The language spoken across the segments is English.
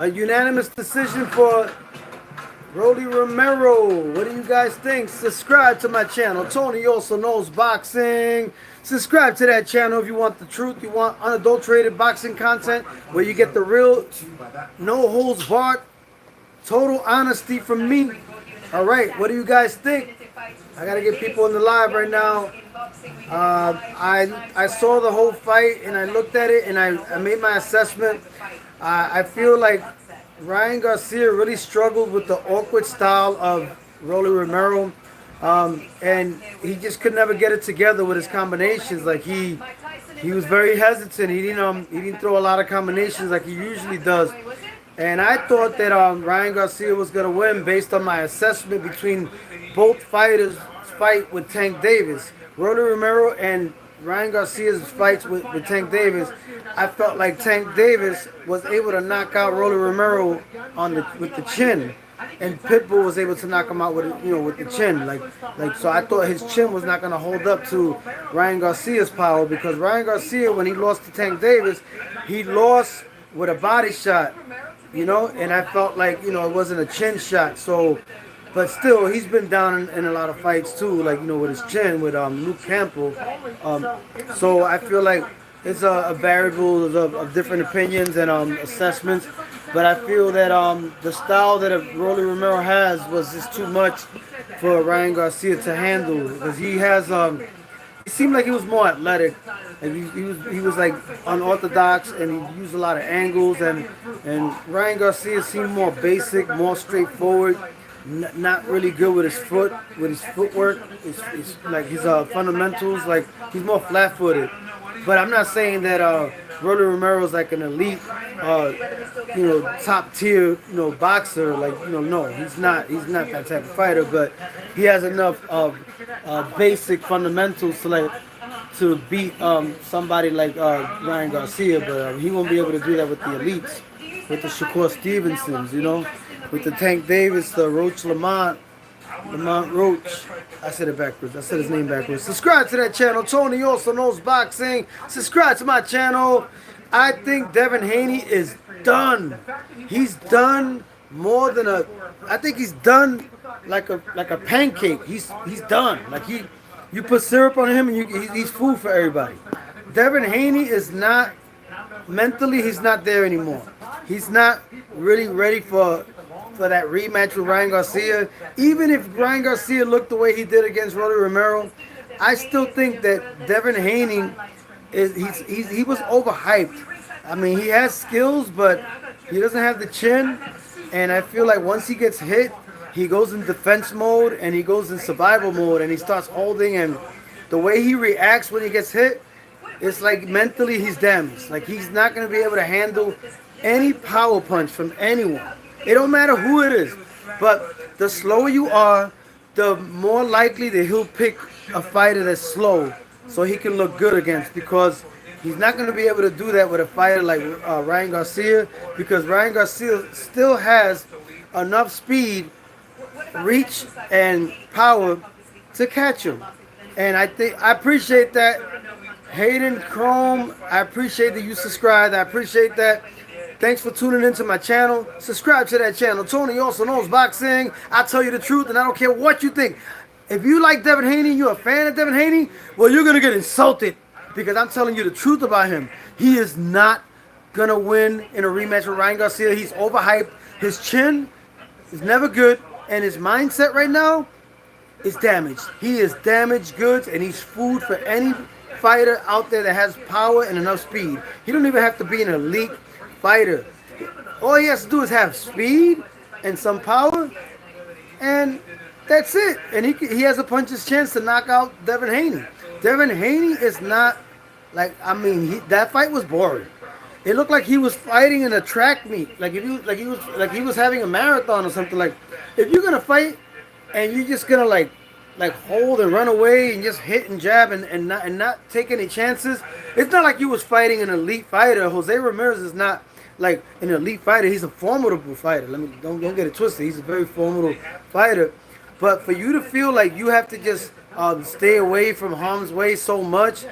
A unanimous decision for Rolly Romero. What do you guys think? Subscribe to my channel. Tony also knows boxing. Subscribe to that channel if you want the truth. You want unadulterated boxing content where you get the real, no holds barred, total honesty from me. All right, what do you guys think? I gotta get people in the live right now. I saw the whole fight and I looked at it and I made my assessment. I feel like Ryan Garcia really struggled with the awkward style of Rolly Romero, and he just could never get it together with his combinations. Like he was very hesitant. He didn't throw a lot of combinations like he usually does. And I thought that Ryan Garcia was gonna win based on my assessment between both fighters' fight with Tank Davis, Rolly Romero and Ryan Garcia's fights with Tank Davis. I felt like Tank Davis was able to knock out Rolly Romero with the chin, and Pitbull was able to knock him out with the chin. So I thought his chin was not going to hold up to Ryan Garcia's power, because Ryan Garcia, when he lost to Tank Davis, he lost with a body shot, and I felt like it wasn't a chin shot. So. But still, he's been down in a lot of fights too, like with his chin with Luke Campbell. So I feel like it's a variable of different opinions and assessments. But I feel that the style that Rolly Romero has was just too much for Ryan Garcia to handle, because he has it seemed like he was more athletic, and he was like unorthodox, and he used a lot of angles, and Ryan Garcia seemed more basic, more straightforward. Not really good with his footwork. It's like his fundamentals. Like he's more flat-footed. But I'm not saying that Rolly Romero is like an elite, top tier, boxer. Like no, he's not. He's not that type of fighter. But he has enough of basic fundamentals to beat somebody like Ryan Garcia. But he won't be able to do that with the elites, with the Shakur Stevensons, with the Tank Davis, the Lamont Roach. I said it backwards. I said his name backwards. Subscribe to that channel. Tony also knows boxing. Subscribe to my channel. I think Devin Haney is done. He's done more than I think he's done like a pancake. He's done. Like you put syrup on him and he's food for everybody. Devin Haney is not mentally. He's not there anymore. He's not really ready for that rematch with Ryan Garcia. Even if Ryan Garcia looked the way he did against Rolly Romero, I still think that Devin Haney he was overhyped. I mean, he has skills, but he doesn't have the chin. And I feel like once he gets hit, he goes in defense mode and he goes in survival mode and he starts holding. And the way he reacts when he gets hit, it's like mentally he's damaged. Like he's not going to be able to handle any power punch from anyone. It don't matter who it is. But the slower you are, the more likely that he'll pick a fighter that's slow so he can look good against, because he's not going to be able to do that with a fighter like Ryan Garcia, because Ryan Garcia still has enough speed, reach, and power to catch him. And I appreciate that. Hayden Chrome, I appreciate that you subscribed. I appreciate that. Thanks for tuning into my channel. Subscribe to that channel. Tony also knows boxing. I tell you the truth, and I don't care what you think. If you like Devin Haney, you're a fan of Devin Haney, well, you're going to get insulted, because I'm telling you the truth about him. He is not going to win in a rematch with Ryan Garcia. He's overhyped. His chin is never good, and his mindset right now is damaged. He is damaged goods, and he's food for any fighter out there that has power and enough speed. He don't even have to be an elite fighter. All he has to do is have speed and some power, and that's it. And he has a puncher's chance to knock out Devin Haney. Devin Haney is not that fight was boring. It looked like he was fighting in a track meet, like he was having a marathon or something. Like, if you're gonna fight and you're just gonna like hold and run away and just hit and jab and not take any chances, it's not like you was fighting an elite fighter. Jose Ramirez is not like an elite fighter. He's a formidable fighter. Don't get it twisted. He's a very formidable fighter. But for you to feel like you have to just stay away from harm's way so much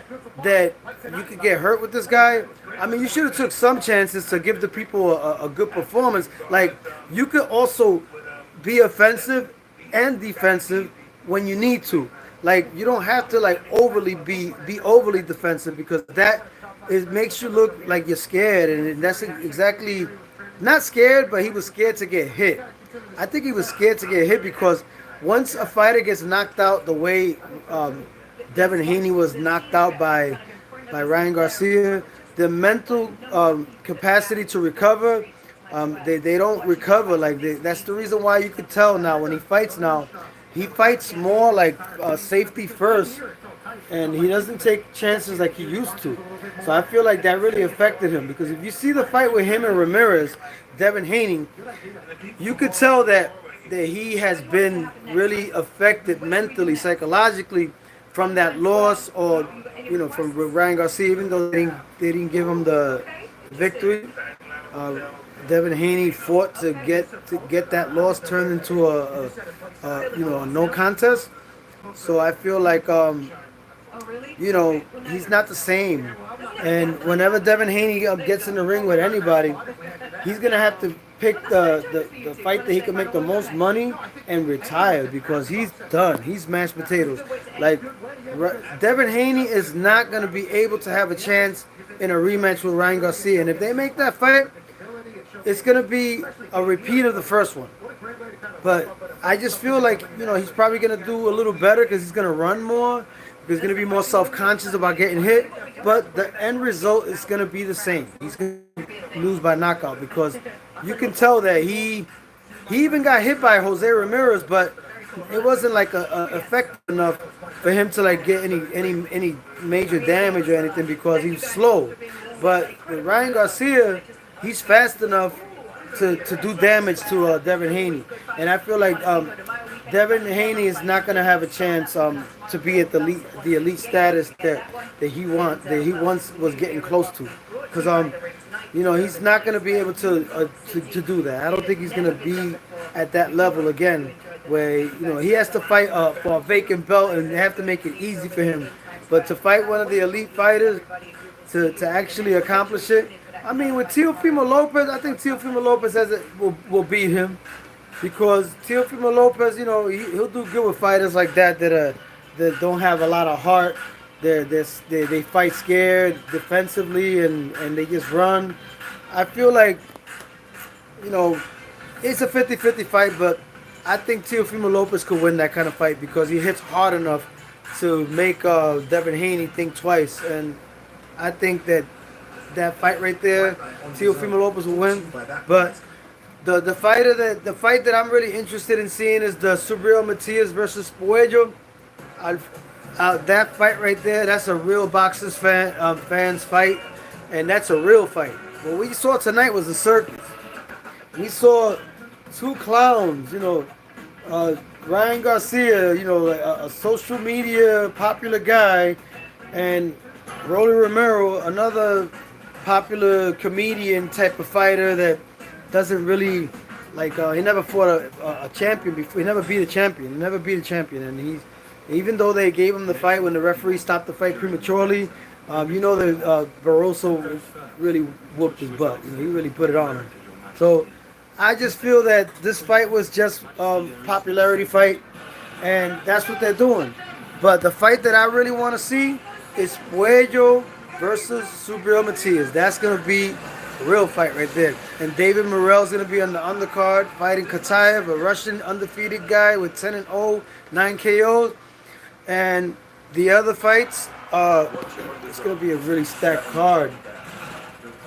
that you could get hurt with this guy. I mean, you should have took some chances to give the people a good performance. Like, you could also be offensive and defensive when you need to. Like, you don't have to like overly be overly defensive, because that it makes you look like you're scared, and that's exactly not scared, but he was scared to get hit. I think he was scared to get hit because once a fighter gets knocked out the way Devin Haney was knocked out by Ryan Garcia, the mental capacity to recover, they don't recover. Like that's the reason why you could tell now when he fights now, he fights more like safety first, and he doesn't take chances like he used to. So I feel like that really affected him, because if you see the fight with him and Ramirez, Devin Haney, you could tell that he has been really affected mentally, psychologically from that loss, or from Ryan Garcia. Even though they didn't give him the victory, uh, Devin Haney fought to get that loss turned into a no contest. So I feel like he's not the same. And whenever Devin Haney gets in the ring with anybody, he's gonna have to pick the fight that he can make the most money and retire, because he's done. He's mashed potatoes. Like Devin Haney is not gonna be able to have a chance in a rematch with Ryan Garcia. And if they make that fight, it's gonna be a repeat of the first one. But I just feel like he's probably gonna do a little better because he's gonna run more. He's gonna be more self-conscious about getting hit. But the end result is gonna be the same. He's gonna lose by knockout, because you can tell that he even got hit by Jose Ramirez, but it wasn't like effective enough for him to like get any major damage or anything, because he's slow. But with Ryan Garcia, he's fast enough to do damage to Devin Haney. And I feel like Devin Haney is not going to have a chance to be at the elite status that he once was getting close to, because he's not going to be able to do that. I don't think he's going to be at that level again, where he has to fight for a vacant belt, and they have to make it easy for him. But to fight one of the elite fighters, to actually accomplish it, I mean, with Teofimo Lopez, I think Teofimo Lopez will beat him, because Teofimo Lopez, he'll do good with fighters like that don't have a lot of heart. They fight scared defensively, and they just run. I feel like it's a 50-50 fight, but I think Teofimo Lopez could win that kind of fight, because he hits hard enough to make Devin Haney think twice. And I think that fight right there, Teofimo Lopez will win. But the fight that I'm really interested in seeing is the Subriel Matias versus Puello. That fight right there, that's a real boxers fans fight, and that's a real fight. What we saw tonight was a circus. We saw two clowns, Ryan Garcia, a social media popular guy, and Rolly Romero, another popular comedian type of fighter that doesn't really he never fought a champion before. He never beat a champion. He never beat a champion, and even though they gave him the fight when the referee stopped the fight prematurely, that Barroso really whooped his butt. He really put it on him. So I just feel that this fight was just popularity fight, and that's what they're doing. But the fight that I really want to see is Puello versus Subriel Matias. That's going to be a real fight right there. And David Morrell's going to be on the undercard fighting Kataev, a Russian undefeated guy with 10-0, 9 KOs. And the other fights, it's going to be a really stacked card.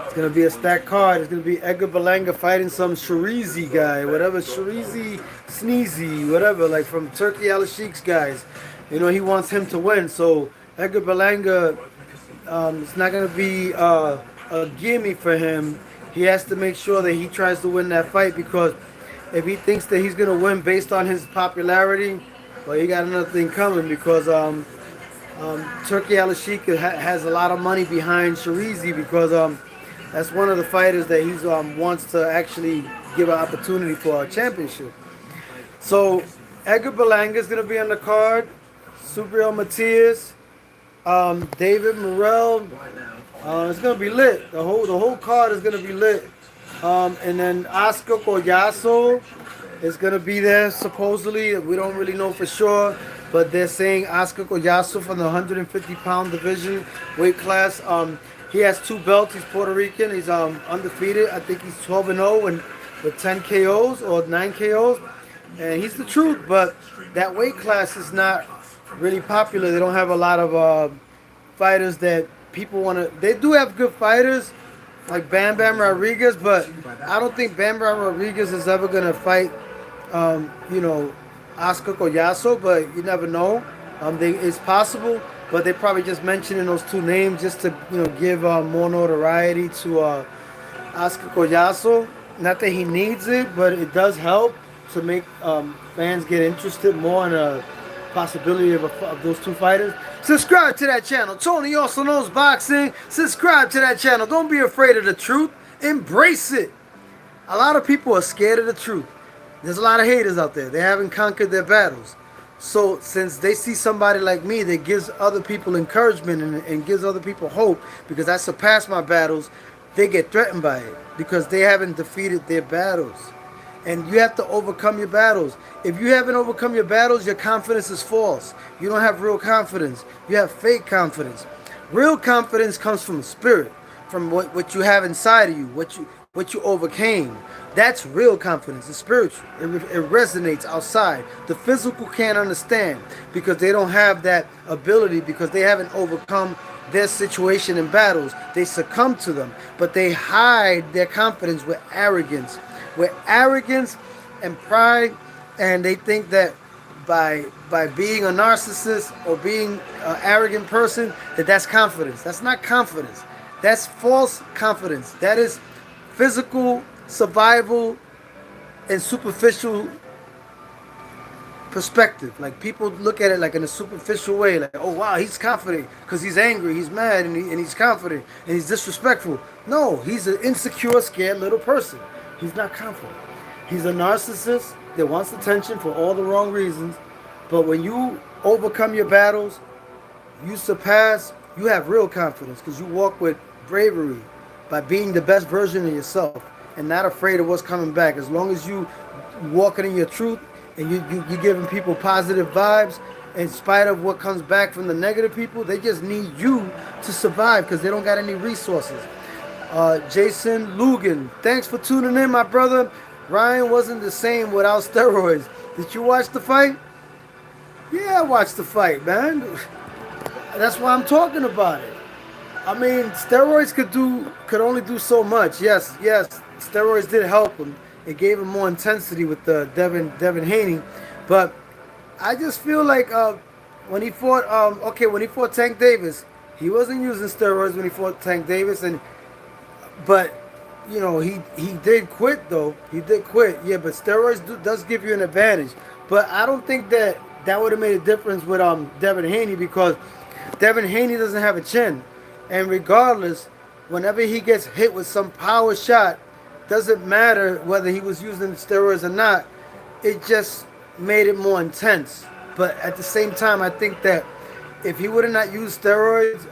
It's going to be a stacked card. It's going to be Edgar Berlanga fighting some Sharizi guy, whatever, Sharizi Sneezy, whatever, like from Turkey Al Sheikh's guys. He wants him to win. So Edgar Berlanga, it's not going to be a gimme for him. He has to make sure that he tries to win that fight, because if he thinks that he's going to win based on his popularity, well, he got another thing coming, because Turkey Al Sheikh has a lot of money behind Sharizi, because that's one of the fighters that he wants to actually give an opportunity for a championship. So Edgar Berlanga is going to be on the card. Subriel Matias, David Morrell. It's gonna be lit. The whole card is gonna be lit. And then Oscar Collazo is gonna be there supposedly. We don't really know for sure, but they're saying Oscar Collazo from the 150-pound division weight class. He has 2 belts. He's Puerto Rican. He's undefeated. I think he's 12-0 and with 10 KOs or 9 KOs, and he's the truth. But that weight class is not really popular. They don't have a lot of fighters that people want to. They do have good fighters like Bam Bam Rodriguez, but I don't think Bam Bam Rodriguez is ever gonna fight, Oscar Collazo. But you never know. It's possible, but they probably just mentioning those 2 names just to give more notoriety to Oscar Collazo. Not that he needs it, but it does help to make fans get interested more in a possibility of those 2 fighters. Subscribe to that channel. Tony also knows boxing. Subscribe to that channel. Don't be afraid of the truth. Embrace it. A lot of people are scared of the truth. There's a lot of haters out there. They haven't conquered their battles. So since they see somebody like me that gives other people encouragement and gives other people hope, because I surpassed my battles, they get threatened by it because they haven't defeated their battles. And you have to overcome your battles. If you haven't overcome your battles, your confidence is false. You don't have real confidence. You have fake confidence. Real confidence comes from the spirit, from what you have inside of you, what you overcame. That's real confidence. It's spiritual. It resonates outside. The physical can't understand because they don't have that ability, because they haven't overcome their situation in battles. They succumb to them, but they hide their confidence with arrogance. With arrogance and pride, and they think that by being a narcissist or being an arrogant person, that's confidence. That's not confidence. That's false confidence. That is physical survival and superficial perspective. Like, people look at it like in a superficial way, like, oh wow, he's confident because he's angry, he's mad, and he's confident and he's disrespectful. No, he's an insecure, scared little person. He's not confident. He's a narcissist that wants attention for all the wrong reasons. But when you overcome your battles, you have real confidence because you walk with bravery by being the best version of yourself and not afraid of what's coming back. As long as you walking in your truth and you giving people positive vibes, in spite of what comes back from the negative people, they just need you to survive because they don't got any resources. Jason Lugan, thanks for tuning in, my brother. Ryan wasn't the same without steroids. Did you watch the fight? Yeah, I watched the fight, man. That's why I'm talking about it. I mean, steroids could only do so much. Yes, steroids did help him. It gave him more intensity with Devin Haney. But I just feel like when he fought Tank Davis, he wasn't using steroids when he fought Tank Davis, but he did quit though. He did quit. Yeah, but steroids does give you an advantage. But I don't think that would have made a difference with Devin Haney, because Devin Haney doesn't have a chin, and regardless, whenever he gets hit with some power shot, doesn't matter whether he was using steroids or not. It just made it more intense. But at the same time, I think that if he would have not used steroids,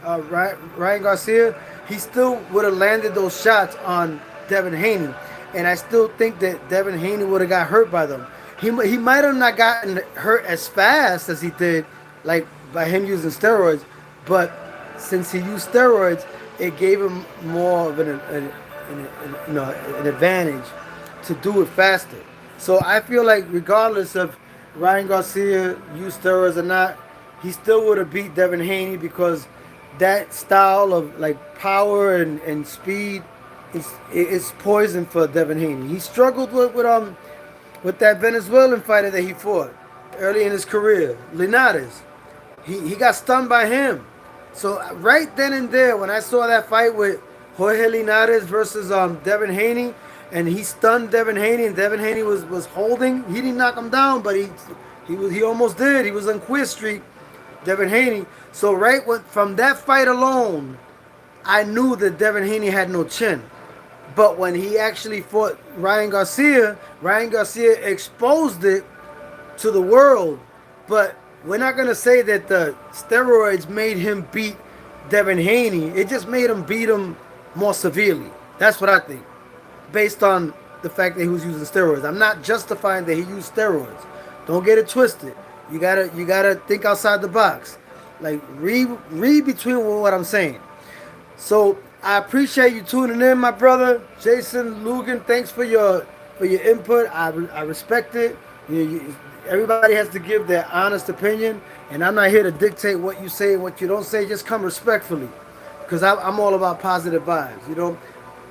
Ryan Garcia, he still would have landed those shots on Devin Haney. And I still think that Devin Haney would have got hurt by them. He might have not gotten hurt as fast as he did, like by him using steroids. But since he used steroids, it gave him more of an advantage to do it faster. So I feel like regardless of Ryan Garcia used steroids or not, he still would have beat Devin Haney, because that style of like power and speed is poison for Devin Haney. He struggled with that Venezuelan fighter that he fought early in his career, Linares. He got stunned by him. So right then and there, when I saw that fight with Jorge Linares versus Devin Haney, and he stunned Devin Haney, and Devin Haney was holding. He didn't knock him down, but he almost did. He was on Queer Street, Devin Haney. So from that fight alone, I knew that Devin Haney had no chin. But when he actually fought Ryan Garcia exposed it to the world. But we're not gonna say that the steroids made him beat Devin Haney. It just made him beat him more severely. That's what I think, based on the fact that he was using steroids. I'm not justifying that he used steroids. Don't get it twisted. You gotta think outside the box. Like read between what I'm saying. So I appreciate you tuning in, my brother Jason Lugan. Thanks for your input. I respect it. Everybody has to give their honest opinion, and I'm not here to dictate what you say and what you don't say. Just come respectfully, because I'm all about positive vibes.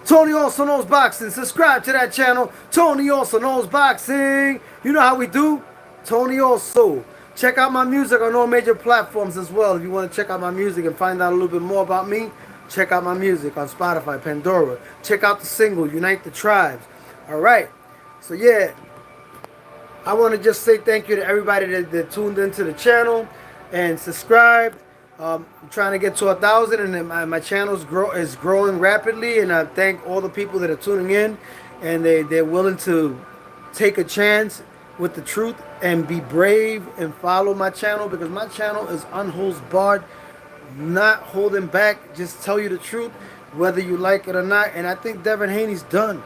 Tony Also Knows Boxing. Subscribe to that channel. Tony Also Knows Boxing. You know how we do. Tony Also. Check out my music on all major platforms as well. If you want to check out my music and find out a little bit more about me, check out my music on Spotify, Pandora. Check out the single, Unite the Tribes. All right. So, yeah, I want to just say thank you to everybody that tuned into the channel and subscribed. I'm trying to get to 1,000, and my channel is growing rapidly. And I thank all the people that are tuning in, and they're willing to take a chance with the truth and be brave and follow my channel, because my channel is unholds barred, not holding back, just tell you the truth, whether you like it or not. And I think Devin Haney's done.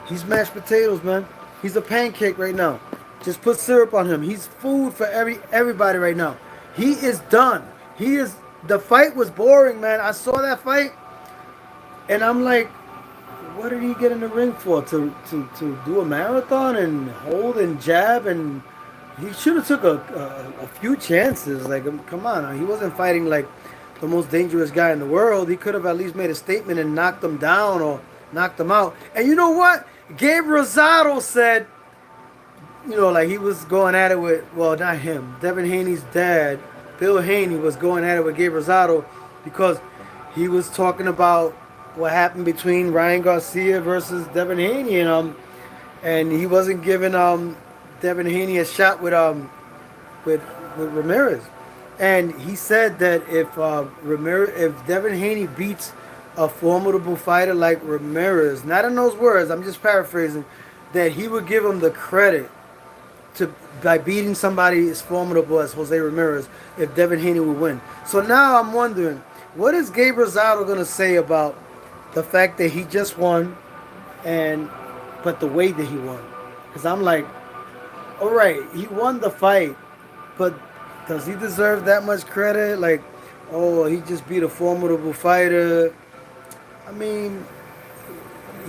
He's mashed potatoes, man. He's a pancake right now. Just put syrup on him. He's food for everybody right now. He is done. The fight was boring, man. I saw that fight, and I'm like, what did he get in the ring for? To do a marathon and hold and jab? And he should have took a few chances. Like, come on, he wasn't fighting like the most dangerous guy in the world. He could have at least made a statement and knocked him down or knocked him out. And you know what? Gabe Rosado said, like he was going at it with, well, not him, Devin Haney's dad, Bill Haney, was going at it with Gabe Rosado because he was talking about what happened between Ryan Garcia versus Devin Haney, and he wasn't giving Devin Haney a shot with Ramirez. And he said that if Devin Haney beats a formidable fighter like Ramirez, not in those words, I'm just paraphrasing, that he would give him the credit by beating somebody as formidable as Jose Ramirez if Devin Haney would win. So now I'm wondering, what is Gabe Rosado going to say about the fact that he just won, but the way that he won? Because I'm like, all right, he won the fight, but does he deserve that much credit? Like, oh, he just beat a formidable fighter. I mean,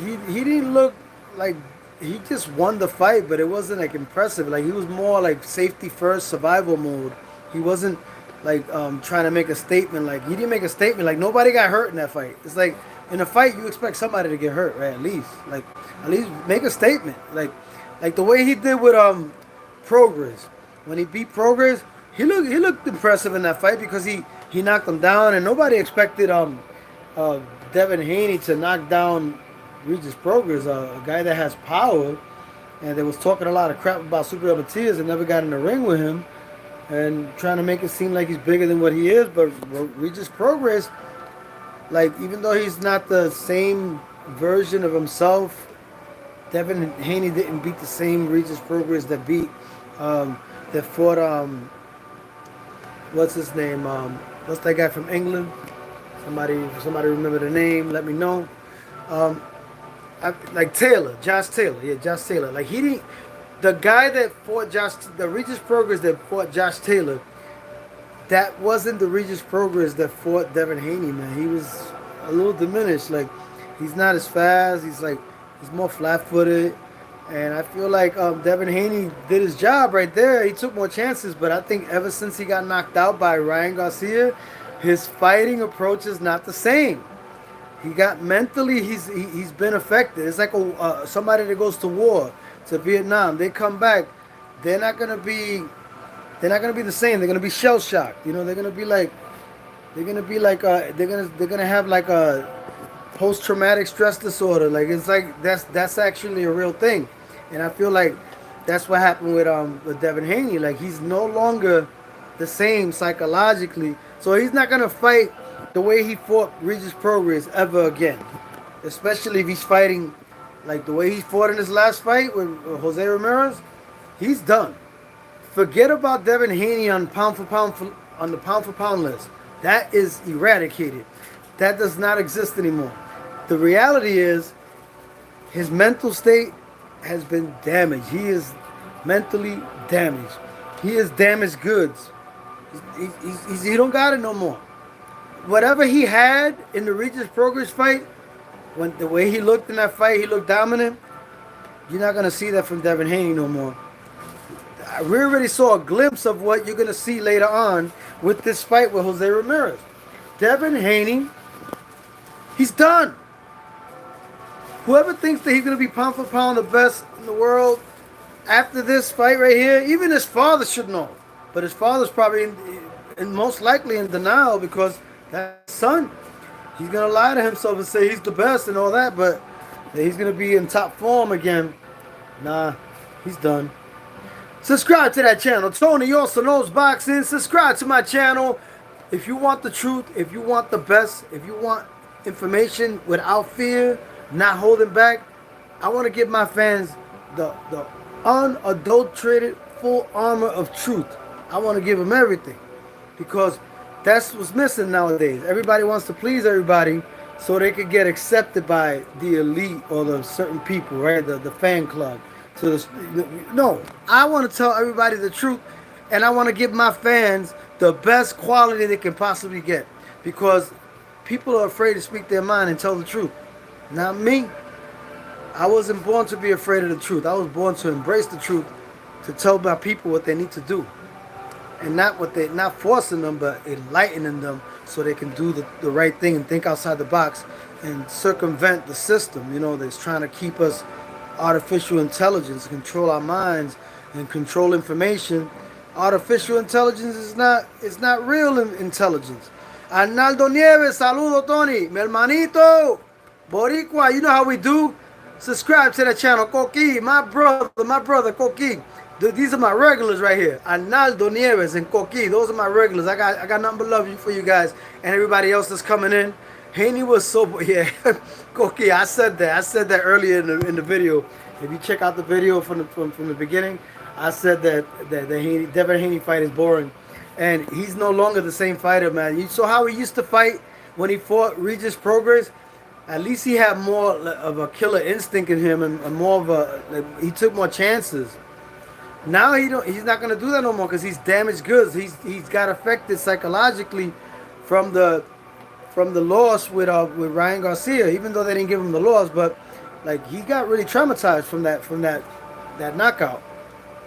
he didn't look like he just won the fight, but it wasn't like impressive. Like, he was more like safety first, survival mode. He wasn't like trying to make a statement. Like, he didn't make a statement. Like, nobody got hurt in that fight. It's like in a fight you expect somebody to get hurt, right? At least make a statement. Like the way he did with Progress. When he beat Progress, he looked impressive in that fight because he knocked him down, and nobody expected Devin Haney to knock down Regis Progress, a guy that has power, and that was talking a lot of crap about Super Matias and never got in the ring with him, and trying to make it seem like he's bigger than what he is. But Regis Progress, like, even though he's not the same version of himself, Devin Haney didn't beat the same Regis Progress that fought what's his name? What's that guy from England? Somebody remember the name? Let me know. Like Josh Taylor. Yeah, Josh Taylor. Like, he didn't. The guy that fought the Regis Progress that fought Josh Taylor, that wasn't the Regis Progress that fought Devin Haney, man. He was a little diminished. Like, he's not as fast. He's more flat-footed. And I feel like Devin Haney did his job right there. He took more chances, but I think ever since he got knocked out by Ryan Garcia, his fighting approach is not the same. He got mentally, he's been affected. It's like somebody that goes to war, to Vietnam. They come back, they're not gonna be the same. They're gonna be shell shocked. They're gonna have like a post-traumatic stress disorder. Like, it's like that's actually a real thing. And I feel like that's what happened with Devin Haney. Like, he's no longer the same psychologically. So he's not gonna fight the way he fought Regis Progress ever again. Especially if he's fighting like the way he fought in his last fight with Jose Ramirez. He's done. Forget about Devin Haney on pound for pound on the pound for pound list. That is eradicated. That does not exist anymore. The reality is his mental state has been damaged. He is mentally damaged. He is damaged goods. He don't got it no more. Whatever he had in the Regis Progress fight, when the way he looked in that fight, he looked dominant. You're not gonna see that from Devin Haney no more. We already saw a glimpse of what you're gonna see later on with this fight with Jose Ramirez. Devin Haney, he's done. Whoever thinks that he's gonna be pound for pound the best in the world after this fight right here, even his father should know. But his father's probably in most likely in denial because that son, he's gonna lie to himself and say he's the best and all that, but he's gonna be in top form again. Nah, he's done. Subscribe to that channel. Tony also knows boxing. Subscribe to my channel. If you want the truth, if you want the best, if you want information without fear, not holding back, I want to give my fans the unadulterated full armor of truth. I want to give them everything because that's what's missing nowadays. Everybody wants to please everybody so they could get accepted by the elite or the certain people, right? The fan club. So no, I want to tell everybody the truth, and I want to give my fans the best quality they can possibly get because people are afraid to speak their mind and tell the truth. Not me. I wasn't born to be afraid of the truth. I was born to embrace the truth, to tell my people what they need to do, and not forcing them, but enlightening them so they can do the right thing and think outside the box and circumvent the system. You know, that's trying to keep us artificial intelligence, control our minds and control information. Artificial intelligence is not real intelligence. Arnaldo Nieves, saludo Tony, mi hermanito, Boricua, you know how we do. Subscribe to the channel, Coqui, my brother Coqui. These are my regulars right here. Arnaldo Nieves and Coqui, those are my regulars. I got nothing but love for you guys and everybody else that's coming in. Haney was so, yeah, Coqui, I said that earlier in the video. If you check out the video from the beginning, I said that the Devin Haney fight is boring. And he's no longer the same fighter, man. You saw how he used to fight when he fought Regis Progress? At least he had more of a killer instinct in him and more of a, he took more chances. Now he's not going to do that no more because he's damaged goods. He's got affected psychologically from the loss with Ryan Garcia, even though they didn't give him the loss, but like he got really traumatized from that knockout.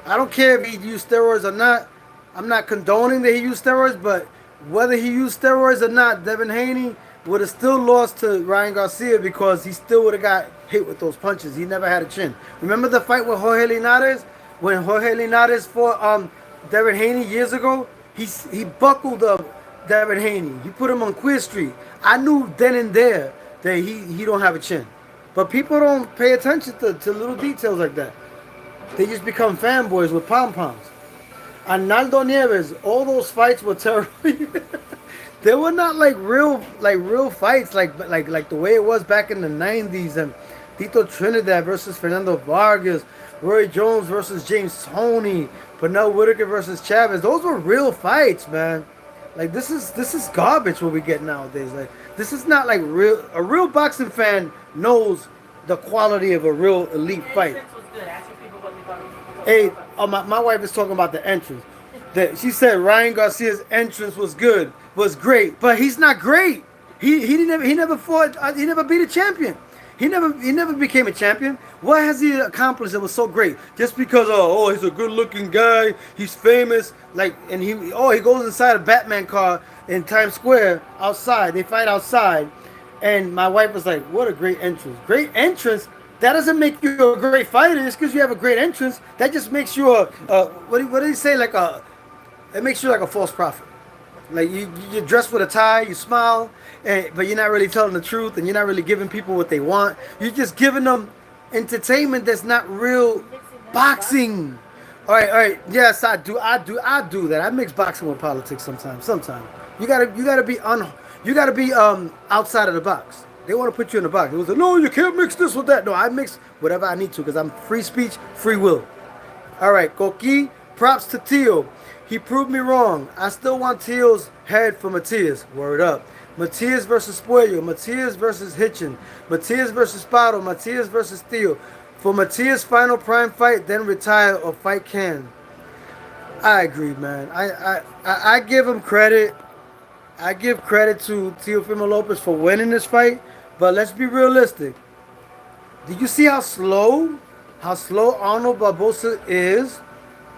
I don't care if he used steroids or not. I'm not condoning that he used steroids, but whether he used steroids or not, Devin Haney would have still lost to Ryan Garcia because he still would have got hit with those punches. He never had a chin. Remember the fight with Jorge Linares? When Jorge Linares fought Devin Haney years ago? He buckled up Devin Haney. He put him on Queer Street. I knew then and there that he don't have a chin. But people don't pay attention to little details like that. They just become fanboys with pom-poms. Arnaldo Nieves, all those fights were terrible. They were not like real fights like the way it was back in the 90s and Tito Trinidad versus Fernando Vargas, Roy Jones versus James Toney, Pernell Whitaker versus Chavez. Those were real fights, man. Like this is garbage what we get nowadays. Like this is not like real. A real boxing fan knows the quality of a real elite fight. Hey, my wife is talking about the entrance. She said Ryan Garcia's entrance was great, but he's not great. He never fought. He never beat a champion. He never became a champion. What has he accomplished that was so great? Just because he's a good-looking guy, he's famous, and he goes inside a Batman car in Times Square outside. They fight outside, and my wife was like, "What a great entrance! Great entrance." That doesn't make you a great fighter. Just because you have a great entrance, that just makes you what did he say? It makes you like a false prophet. Like you're dressed with a tie, you smile, but you're not really telling the truth, and you're not really giving people what they want. You're just giving them entertainment that's not real boxing. All right. Yes, I do that. I mix boxing with politics sometimes. You gotta be outside of the box. They want to put you in the box. They was like, no, you can't mix this with that. No, I mix whatever I need to because I'm free speech, free will. All right, Coqui, Props to Teal. He proved me wrong. I still want Teal's head for Matias. Word up. Matias versus Puello. Matias versus Hitchin. Matias versus Spado. Matias versus Teal. For Matias' final prime fight, then retire or fight Can. I agree, man. I give him credit. I give credit to Teofimo Lopez for winning this fight, but let's be realistic. Do you see how slow Arnold Barbosa is?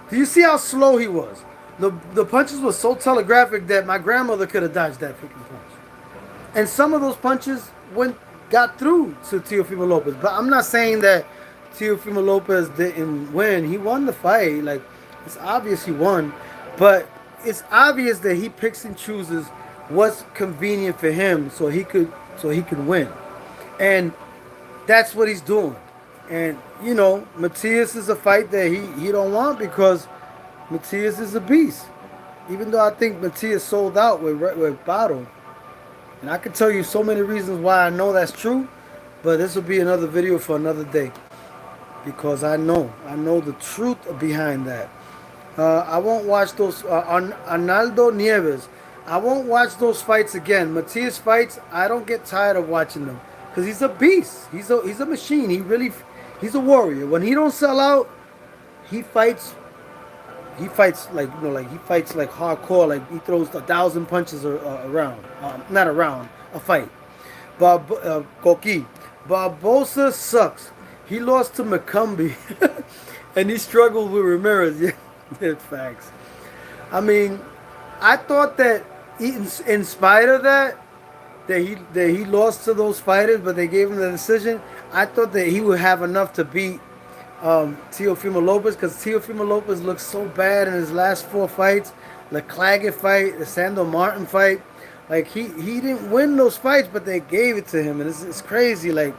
Do you see how slow he was? The punches were so telegraphic that my grandmother could have dodged that freaking punch. And some of those punches got through to Teofimo Lopez. But I'm not saying that Teofimo Lopez didn't win. He won the fight. Like, it's obvious he won. But it's obvious that he picks and chooses what's convenient for him so he could win. And that's what he's doing. And you know, Matias is a fight that he don't want because Matias is a beast. Even though I think Matias sold out with Battle. And I can tell you so many reasons why I know that's true, but this will be another video for another day. Because I know the truth behind that. I won't watch those, Arnaldo Nieves. I won't watch those fights again. Matias fights, I don't get tired of watching them. Because he's a beast. He's a machine. He's a warrior. When he don't sell out, he fights like, you know, like he fights like hardcore. Like he throws 1,000 punches around, not around, a fight. Koki Barbosa sucks. He lost to McCumbee, and he struggled with Ramirez. Yeah, facts. I mean, I thought that in spite of that he lost to those fighters, but they gave him the decision. I thought that he would have enough to beat Teofimo Lopez, because Teofimo Lopez looked so bad in his last 4 fights. The Claggett fight, the Sandor Martin fight. Like he didn't win those fights, but they gave it to him, and it's crazy. Like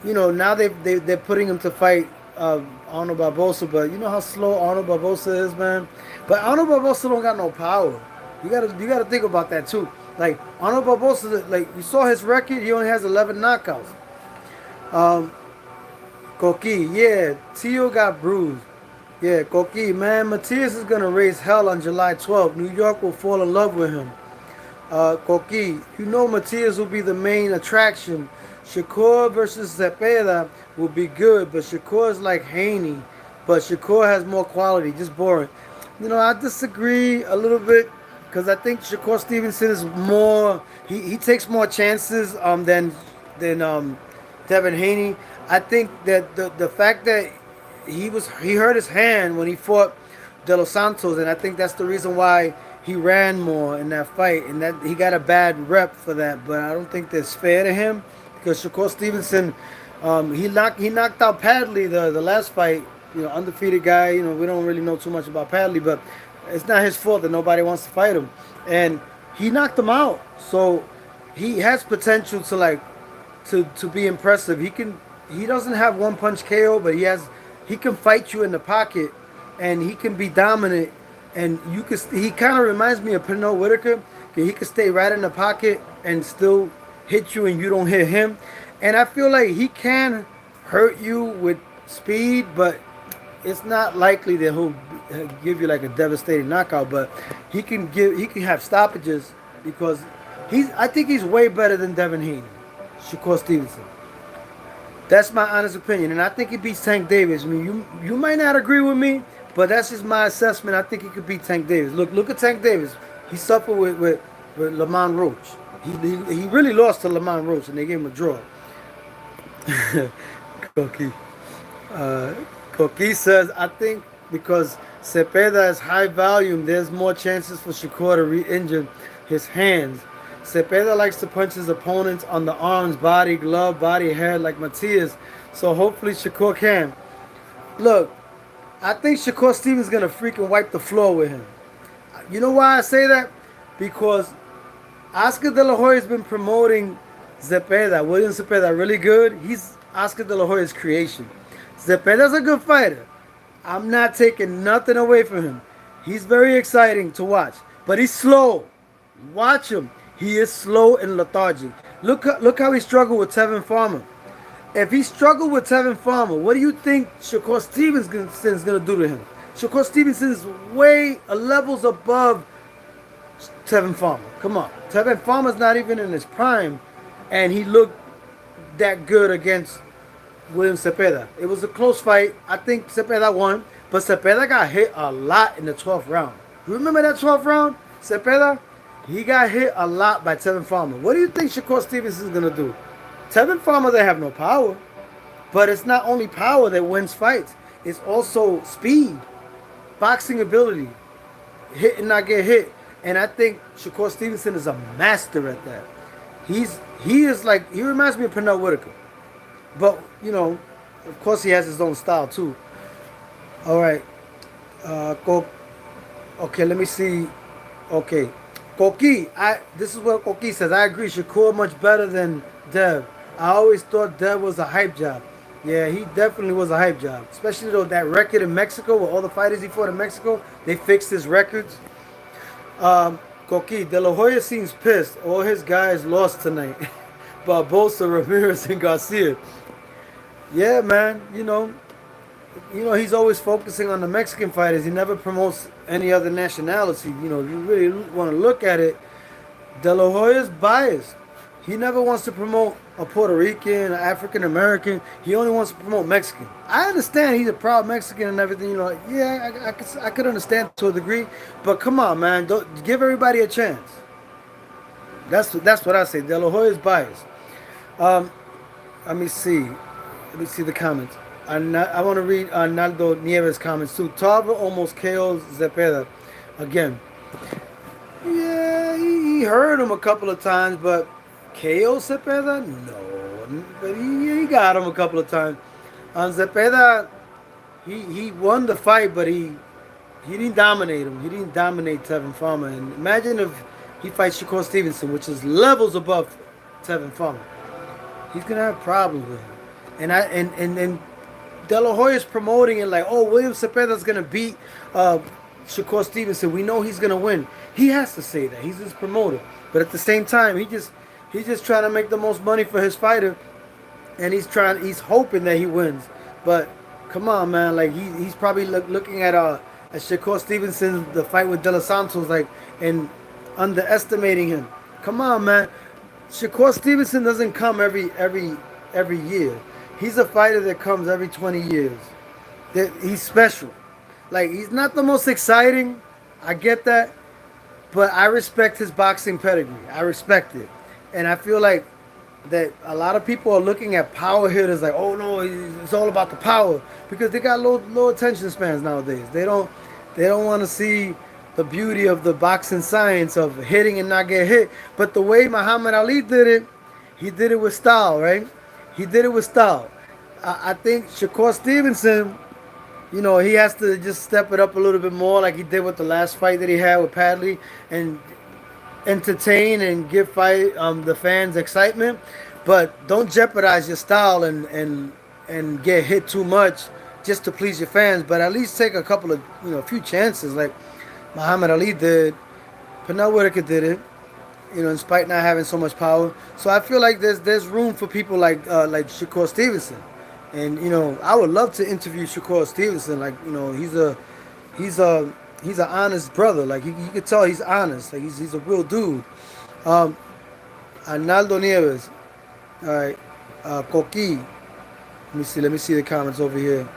you know, now they're putting him to fight Arnold Barbosa, but you know how slow Arnold Barbosa is, man. But Arnold Barbosa don't got no power. You gotta think about that too. Like Arnold Barbosa, like you saw his record, he only has 11 knockouts. Koki, yeah, Tio got bruised. Yeah, Koki, man, Matias is gonna raise hell on July 12th. New York will fall in love with him. Koki, you know Matias will be the main attraction. Shakur versus Zepeda will be good, but Shakur is like Haney, but Shakur has more quality, just boring. You know, I disagree a little bit because I think Shakur Stevenson is more. He takes more chances than Devin Haney. I think that the fact that he hurt his hand when he fought De Los Santos, and I think that's the reason why he ran more in that fight, and that he got a bad rep for that. But I don't think that's fair to him because Shakur Stevenson, he knocked out Padley the last fight. You know, undefeated guy. You know, we don't really know too much about Padley, but it's not his fault that nobody wants to fight him, and he knocked him out. So he has potential to be impressive. He doesn't have one punch KO, but he can fight you in the pocket, and he can be dominant. And he kind of reminds me of Pernell Whitaker. He can stay right in the pocket and still hit you, and you don't hit him. And I feel like he can hurt you with speed, but it's not likely that he'll give you like a devastating knockout. But he can have stoppages because I think he's way better than Devin Haney, Shakur Stevenson. That's my honest opinion, and I think he beats Tank Davis. I mean, you might not agree with me, but that's just my assessment. I think he could beat Tank Davis. Look at Tank Davis. He suffered with Lamont Roach. He really lost to Lamont Roach, and they gave him a draw. Koki says, I think because Cepeda is high volume, there's more chances for Shakur to re-injure his hands. Cepeda likes to punch his opponents on the arms, body, glove, body, head like Matias. So hopefully Shakur can. Look, I think Shakur Stevens is going to freaking wipe the floor with him. You know why I say that? Because Oscar De La Hoya has been promoting Zepeda, William Zepeda, really good. He's Oscar De La Hoya's creation. Zepeda's a good fighter. I'm not taking nothing away from him. He's very exciting to watch. But he's slow. Watch him. He is slow and lethargic. Look how he struggled with Tevin Farmer. If he struggled with Tevin Farmer, what do you think Shakur Stevenson is going to do to him? Shakur Stevenson is way levels above Tevin Farmer. Come on. Tevin Farmer's not even in his prime, and he looked that good against William Cepeda. It was a close fight. I think Cepeda won, but Cepeda got hit a lot in the 12th round. You remember that 12th round? Cepeda, he got hit a lot by Tevin Farmer. What do you think Shakur Stevenson is going to do? Tevin Farmer, they have no power, but it's not only power that wins fights. It's also speed, boxing ability, hit and not get hit. And I think Shakur Stevenson is a master at that. He reminds me of Pernell Whitaker. But, of course he has his own style too. All right. Go. Okay, let me see. Okay. Koki, this is what Koki says. I agree. Shakur much better than Dev. I always thought Dev was a hype job. Yeah, he definitely was a hype job. Especially though that record in Mexico with all the fighters he fought in Mexico, they fixed his records. Koki, De La Hoya seems pissed. All his guys lost tonight. Barbosa, Ramirez, and Garcia. Yeah, man. He's always focusing on the Mexican fighters. He never promotes any other nationality. You really want to look at it. De La Hoya's biased. He never wants to promote a Puerto Rican, an African American. He only wants to promote Mexican. I understand he's a proud Mexican and everything. Yeah, I could understand to a degree. But come on, man. Don't give everybody a chance. That's what I say. De La Hoya's biased. Let me see. Let me see the comments. I want to read Naldo Nieves' comments too. Tarver almost KO'd Zepeda again. Yeah, he hurt him a couple of times, but KO Zepeda? No. But he got him a couple of times. Zepeda, he won the fight, but he didn't dominate him. He didn't dominate Tevin Farmer. And imagine if he fights Shakur Stevenson, which is levels above Tevin Farmer. He's gonna have problems with him. And De La Hoya's promoting it like, oh, William Cepeda's gonna beat Shakur Stevenson. We know he's gonna win. He has to say that. He's his promoter. But at the same time, he's just trying to make the most money for his fighter, and he's hoping that he wins. But come on, man, like he's probably looking at Shakur Stevenson, the fight with De Los Santos, like, and underestimating him. Come on, man. Shakur Stevenson doesn't come every year. He's a fighter that comes every 20 years. He's special. Like, he's not the most exciting. I get that. But I respect his boxing pedigree. I respect it. And I feel like that a lot of people are looking at power hitters like, oh no, it's all about the power. Because they got low attention spans nowadays. They don't want to see the beauty of the boxing science of hitting and not get hit. But the way Muhammad Ali did it, he did it with style, right? He did it with style. I think Shakur Stevenson, he has to just step it up a little bit more like he did with the last fight that he had with Padley and entertain and give the fans excitement. But don't jeopardize your style and get hit too much just to please your fans. But at least take a couple of, few chances like Muhammad Ali did. Pernell Whitaker did it. In spite not having so much power. So I feel like there's room for people like Shakur Stevenson. And I would love to interview Shakur Stevenson. Like, he's an honest brother. Like, you can tell he's honest. Like, he's a real dude. Arnaldo Nieves. All right. Koki. Let me see the comments over here.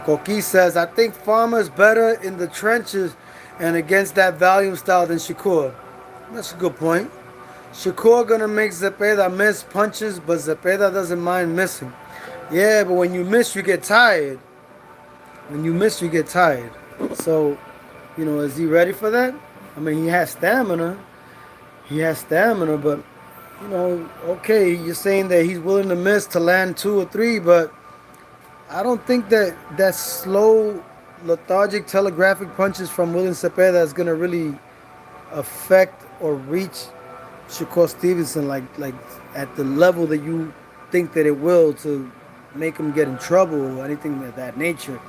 Koki says, I think Farmer's better in the trenches and against that volume style than Shakur. That's a good point. Shakur gonna make Zepeda miss punches, but Zepeda doesn't mind missing. Yeah, but when you miss, you get tired. So, is he ready for that? I mean, he has stamina. But, okay, you're saying that he's willing to miss to land 2 or 3, but I don't think that slow, lethargic, telegraphic punches from William Cepeda is gonna really affect or reach Shakur Stevenson like at the level that you think that it will to make him get in trouble or anything of that nature.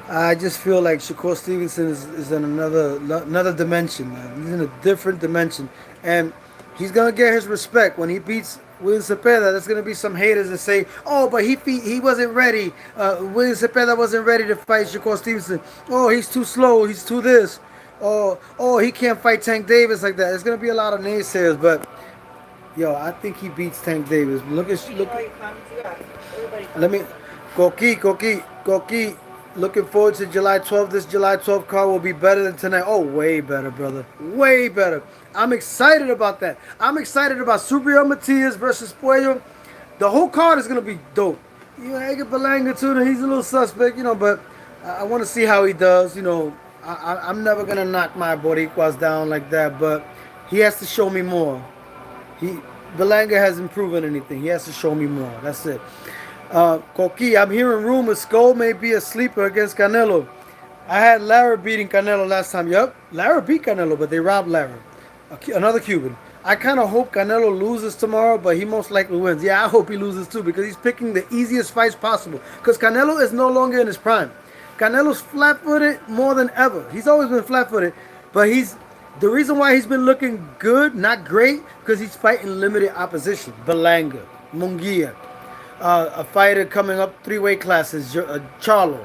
I just feel like Shakur Stevenson is in another dimension, man. He's in a different dimension, and he's gonna get his respect when he beats William Cepeda, there's gonna be some haters that say, "Oh, but he wasn't ready. William Cepeda wasn't ready to fight Shakur Stevenson. Oh, he's too slow. He's too this. Oh, he can't fight Tank Davis like that." There's gonna be a lot of naysayers, but yo, I think he beats Tank Davis. Look. Let me, Koki. Looking forward to July 12th. This July 12th card will be better than tonight. Oh, way better, brother. Way better. I'm excited about that. I'm excited about Subriel Matias versus Puello. The whole card is gonna be dope. You know, Edgar Berlanga too. He's a little suspect, but I want to see how he does. I'm never gonna knock my Boricuas down like that, but he has to show me more. He Berlanga hasn't proven anything. He has to show me more. That's it. Koki, I'm hearing rumors Skull may be a sleeper against Canelo. I had Lara beating Canelo last time. Yup, Lara beat Canelo, but they robbed Lara. Another Cuban. I kind of hope Canelo loses tomorrow, but he most likely wins. Yeah, I hope he loses too because he's picking the easiest fights possible. Because Canelo is no longer in his prime. Canelo's flat-footed more than ever. He's always been flat-footed, but the reason why he's been looking good, not great, because he's fighting limited opposition. Berlanga, Munguia, a fighter coming up 3 weight classes, Charlo.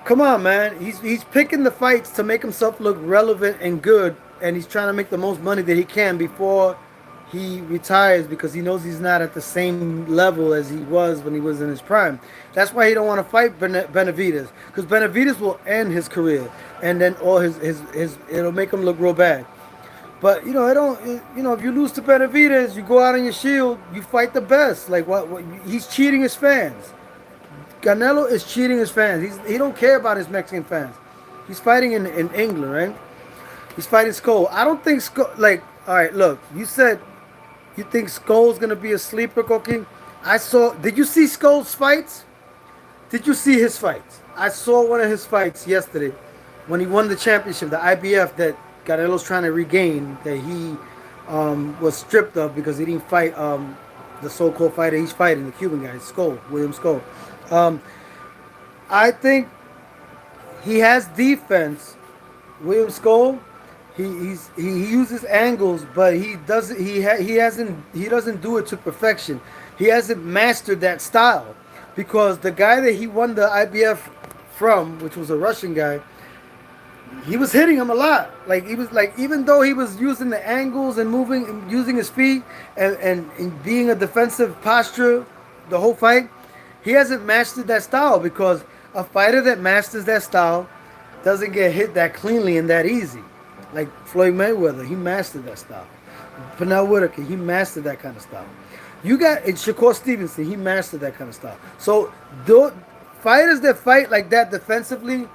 Come on, man. He's picking the fights to make himself look relevant and good, and he's trying to make the most money that he can before he retires because he knows he's not at the same level as he was when he was in his prime. That's why he don't want to fight Benavidez because Benavidez will end his career, and then all his it'll make him look real bad. But it don't. If you lose to Benavidez, you go out on your shield. You fight the best. Like what he's cheating his fans. Canelo is cheating his fans. He don't care about his Mexican fans. He's fighting in England, right? He's fighting Skull. I don't think Skull. All right, look. You said you think Skull's gonna be a sleeper, Koki. Did you see Skull's fights? Did you see his fights? I saw one of his fights yesterday when he won the championship, the IBF that Canelo's trying to regain that he was stripped of because he didn't fight the so-called fighter he's fighting, the Cuban guy, William Skull. I think he has defense. William Skull, he uses angles, but he doesn't do it to perfection. He hasn't mastered that style because the guy that he won the IBF from, which was a Russian guy, he was hitting him a lot. Even though he was using the angles and moving and using his feet and being a defensive posture the whole fight, he hasn't mastered that style because a fighter that masters that style doesn't get hit that cleanly and that easy. Like Floyd Mayweather, he mastered that style. Pernell Whitaker, he mastered that kind of style. You got Shakur Stevenson, he mastered that kind of style. So fighters that fight like that defensively,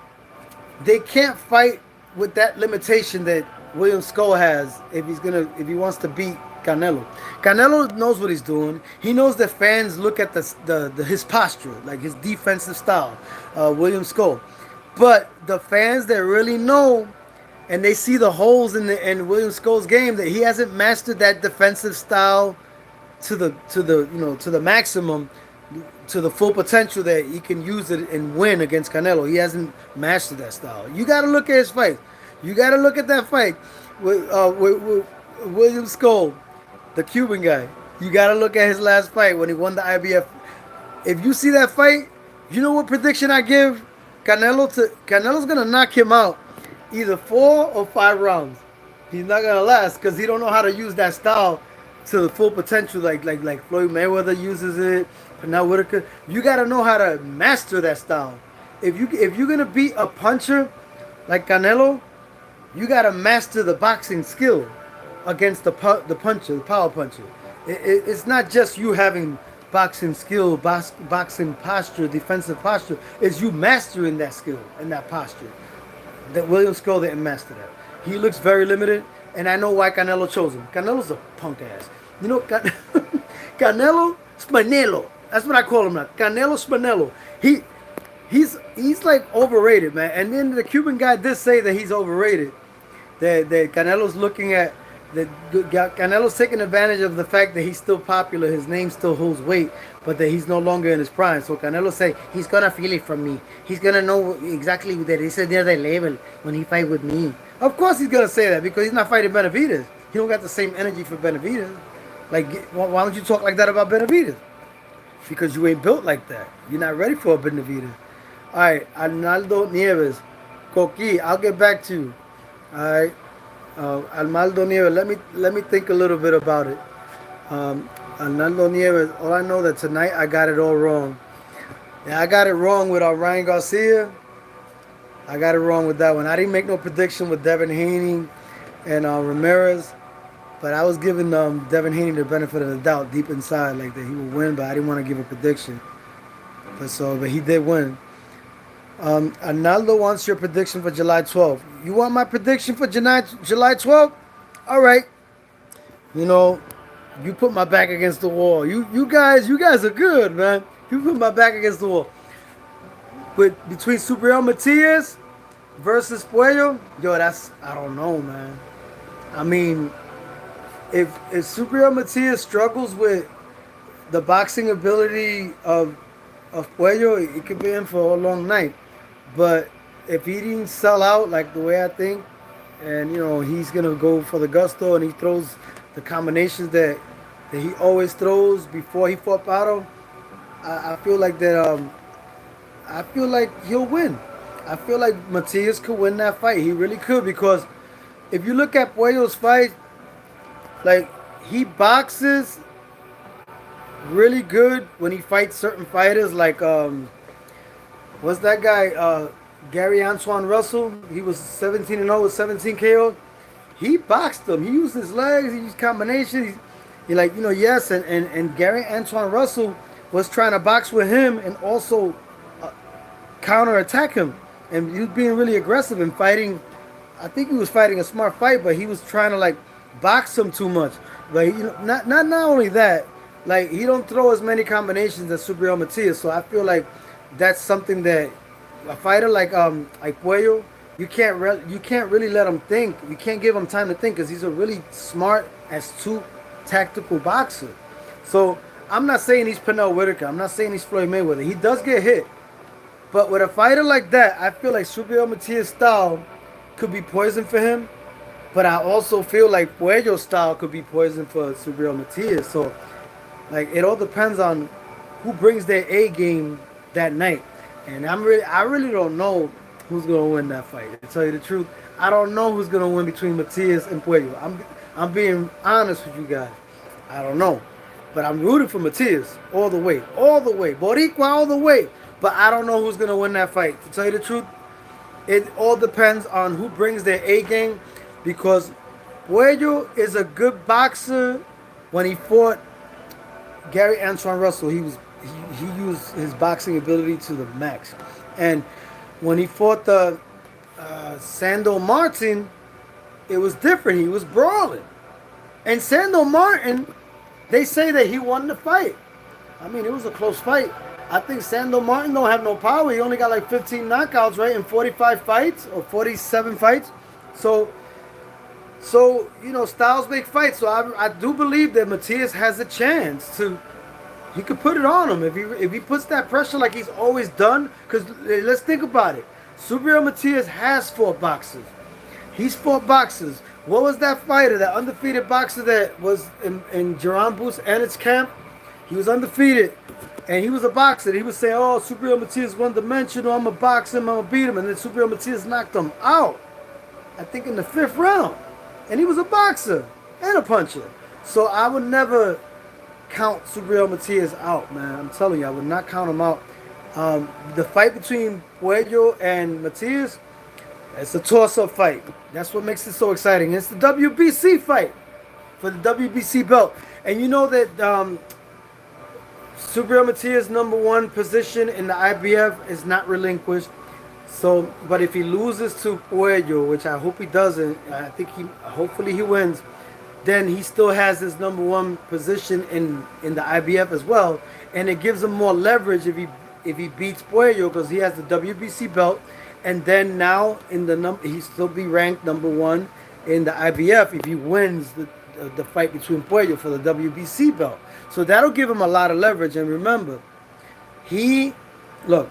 they can't fight with that limitation that William Skull has if he wants to beat Canelo. Canelo knows what he's doing. He knows that fans look at his posture, like his defensive style, William Skull. But the fans that really know and they see the holes in William Skull's game that he hasn't mastered that defensive style to the maximum, to the full potential that he can use it and win against Canelo. He hasn't mastered that style. You got to look at his fight. You got to look at that fight with William Skull, the Cuban guy. You got to look at his last fight when he won the IBF. If you see that fight, you know what prediction I give? Canelo's gonna knock him out either 4 or 5 rounds. He's not gonna last because he don't know how to use that style to the full potential like Floyd Mayweather uses it. Pernell Whitaker. You gotta know how to master that style. If you're gonna beat a puncher like Canelo, you gotta master the boxing skill against the puncher, the power puncher. It's not just you having boxing skill, boxing posture, defensive posture. It's you mastering that skill and that posture. That William Skull didn't master that. He looks very limited, and I know why Canelo chose him. Canelo's a punk ass. Canelo Spinello. That's what I call him now. Canelo Spinello. He's like overrated, man. And then the Cuban guy did say that he's overrated. That Canelo's looking at Canelo's taking advantage of the fact that he's still popular, his name still holds weight, but that he's no longer in his prime. So Canelo say he's gonna feel it from me. He's gonna know exactly that he's near the level when he fight with me. Of course he's gonna say that because he's not fighting Benavidez. He don't got the same energy for Benavidez. Like, why don't you talk like that about Benavidez? Because you ain't built like that. You're not ready for a Benavidez. All right, Arnaldo Nieves, Coqui, I'll get back to you. All right, Arnaldo Nieves. Let me think a little bit about it. Um, Arnaldo Nieves. All I know that tonight I got it all wrong. Yeah, I got it wrong with Ryan Garcia. I got it wrong with that one. I didn't make no prediction with Devin Haney and Ramirez, but I was giving Devin Haney the benefit of the doubt deep inside, like that he would win, but I didn't want to give a prediction. But he did win. Arnaldo wants your prediction for July 12th. You want my prediction for July 12th? All right. You know, you put my back against the wall. You guys are good, man. You put my back against the wall. But between Subriel Matias versus Puello, I don't know, man. I mean, if Subriel Matias struggles with the boxing ability of Puello, it could be in for a long night. But if he didn't sell out like the way I think, and he's gonna go for the gusto and he throws the combinations that he always throws before he fought Pato, I feel like that. I feel like he'll win. I feel like Matias could win that fight. He really could, because if you look at Puello's fight, like, he boxes really good when he fights certain fighters. Like, what's that guy? Gary Antoine Russell. He was 17-0 with 17 KO. He boxed him. He used his legs. He used combinations. Yes. And Gary Antoine Russell was trying to box with him and also counter attack him. And he was being really aggressive and fighting. I think he was fighting a smart fight, but he was trying to, like, box him too much. But not only that, like, he don't throw as many combinations as Subriel Matias. So I feel like that's something that a fighter like Puello, you can't really let him think. You can't give him time to think, because he's a really smart, astute, tactical boxer. So I'm not saying he's Pernell Whitaker. I'm not saying he's Floyd Mayweather. He does get hit. But with a fighter like that, I feel like Subriel Matias' style could be poison for him. But I also feel like Puello's style could be poison for Subriel Matias. So, like, it all depends on who brings their A game that night. And I really don't know who's gonna win that fight. To tell you the truth, I don't know who's gonna win between Matias and Puello. I'm being honest with you guys. I don't know, but I'm rooting for Matias all the way, Boricua all the way. But I don't know who's gonna win that fight. To tell you the truth, it all depends on who brings their A game, because Puello is a good boxer. When he fought Gary Antoine Russell, he used his boxing ability to the max. And when he fought the Sando Martin, it was different. He was brawling. And Sando Martin, they say that he won the fight. I mean, it was a close fight. I think Sando Martin don't have no power. He only got like 15 knockouts, right, in 45 fights or 47 fights. So styles make fights. So I do believe that Matias has a chance to. He could put it on him if he puts that pressure like he's always done. Because let's think about it. Subriel Matias has fought boxers. He's fought boxers. What was that fighter, that undefeated boxer that was in Jerome Booth's Ennis camp? He was undefeated, and he was a boxer. He was saying, "Oh, Subriel Matias one-dimensional. I'm gonna box him. I'm gonna beat him." And then Subriel Matias knocked him out, I think in the 5th round. And he was a boxer and a puncher. So I would never count Subriel Matias out, man. I'm telling you, I would not count him out. The fight between Puello and Matias, it's a toss-up fight. That's what makes it so exciting. It's the WBC fight for the WBC belt. And you know that Subriel Matias' #1 position in the IBF is not relinquished. So, but if he loses to Puello, which I hope he doesn't, I think hopefully he wins, then he still has his #1 position in the IBF as well, and it gives him more leverage if he beats Puello, because he has the WBC belt, and then now he still be ranked #1 in the IBF if he wins the fight between Puello for the WBC belt. So that'll give him a lot of leverage. And remember, look,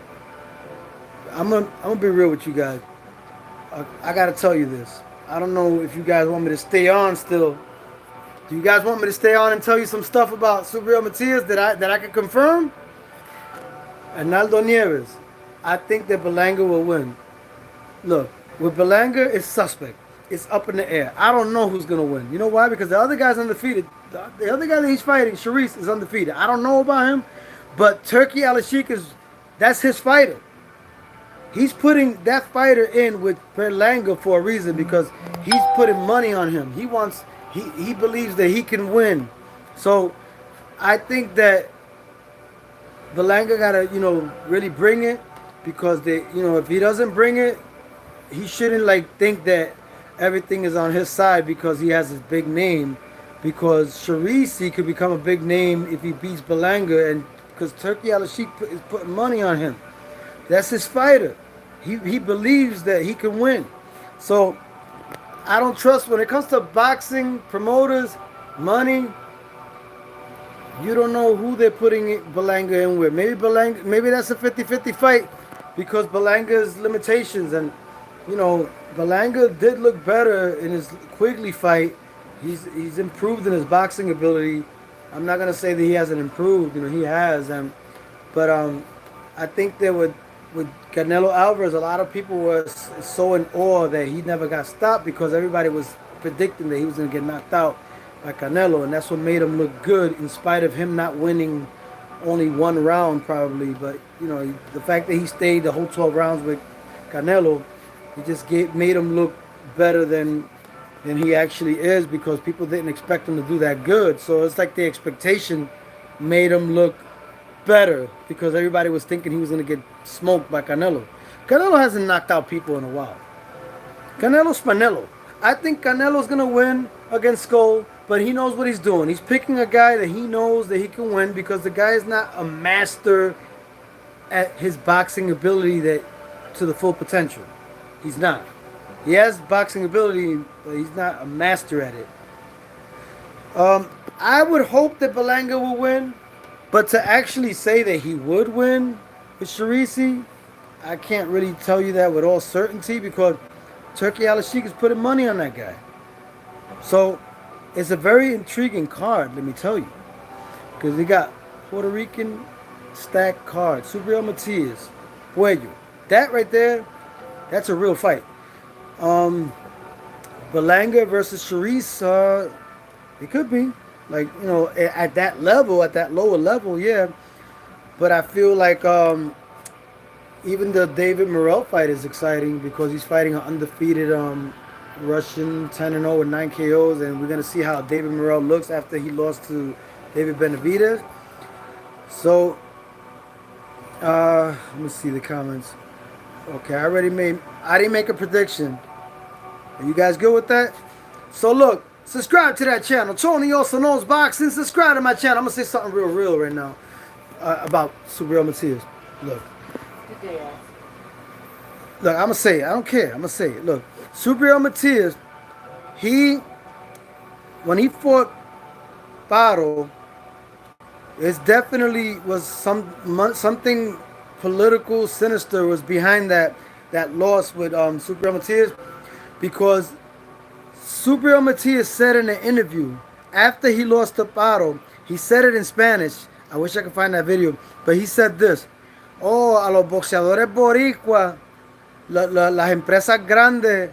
I'm gonna be real with you guys. I gotta tell you this. I don't know if you guys want me to stay on still, Do you guys want me to stay on and tell you some stuff about Subriel Matias that I can confirm? Arnaldo Nieves. I think that Berlanga will win. Look, with Berlanga, it's suspect. It's up in the air. I don't know who's gonna win. You know why? Because the other guy's undefeated. The other guy that he's fighting, Sharice, is undefeated. I don't know about him, but Turkey Al-Sheikh that's his fighter. He's putting that fighter in with Berlanga for a reason because he's putting money on him. He believes that he can win. So I think that Berlanga gotta, really bring it because if he doesn't bring it, he shouldn't think that everything is on his side because he has his big name. Because Sharice could become a big name if he beats Berlanga, and because Turkey Al-Sheikh is putting money on him. That's his fighter. He believes that he can win. So I don't trust when it comes to boxing, promoters, money. You don't know who they're putting Berlanga in with. Maybe that's a 50-50 fight because Berlanga's limitations. And, Berlanga did look better in his Quigley fight. He's improved in his boxing ability. I'm not going to say that he hasn't improved. He has. But I think that with Canelo Alvarez, a lot of people were so in awe that he never got stopped because everybody was predicting that he was going to get knocked out by Canelo, and that's what made him look good in spite of him not winning only one round probably. But the fact that he stayed the whole 12 rounds with Canelo, it just made him look better than he actually is because people didn't expect him to do that good. So it's like the expectation made him look better because everybody was thinking he was going to get smoked by Canelo. Canelo hasn't knocked out people in a while. Canelo's Spinello. I think Canelo's going to win against Skull, but he knows what he's doing. He's picking a guy that he knows that he can win because the guy is not a master at his boxing ability to the full potential. He's not. He has boxing ability, but he's not a master at it. I would hope that Berlanga will win, but to actually say that he would win with Sharice, I can't really tell you that with all certainty because Turkey Al-Sheikh is putting money on that guy. So it's a very intriguing card, let me tell you, because we got Puerto Rican stacked card, Subriel Matias, Puello. That right there, that's a real fight. Berlanga versus Sharice, it could be. At that level, at that lower level, yeah. But I feel like even the David Morrell fight is exciting because he's fighting an undefeated Russian 10-0 with 9 KOs, and we're going to see how David Morrell looks after he lost to David Benavidez. So, let me see the comments. Okay, I didn't make a prediction. Are you guys good with that? So look, subscribe to that channel. Tony also knows boxing. Subscribe to my channel. I'm going to say something real right now about Subriel Matias. Look, I'm going to say it. I don't care. I'm going to say it. Look, Subriel Matias, when he fought Paro, it definitely was something political sinister was behind that loss with Subriel Matias, because Subriel Matias said in an interview after he lost to Paro, he said it in Spanish. I wish I could find that video, but he said this: "Oh, a los boxeadores boricua, las empresas grandes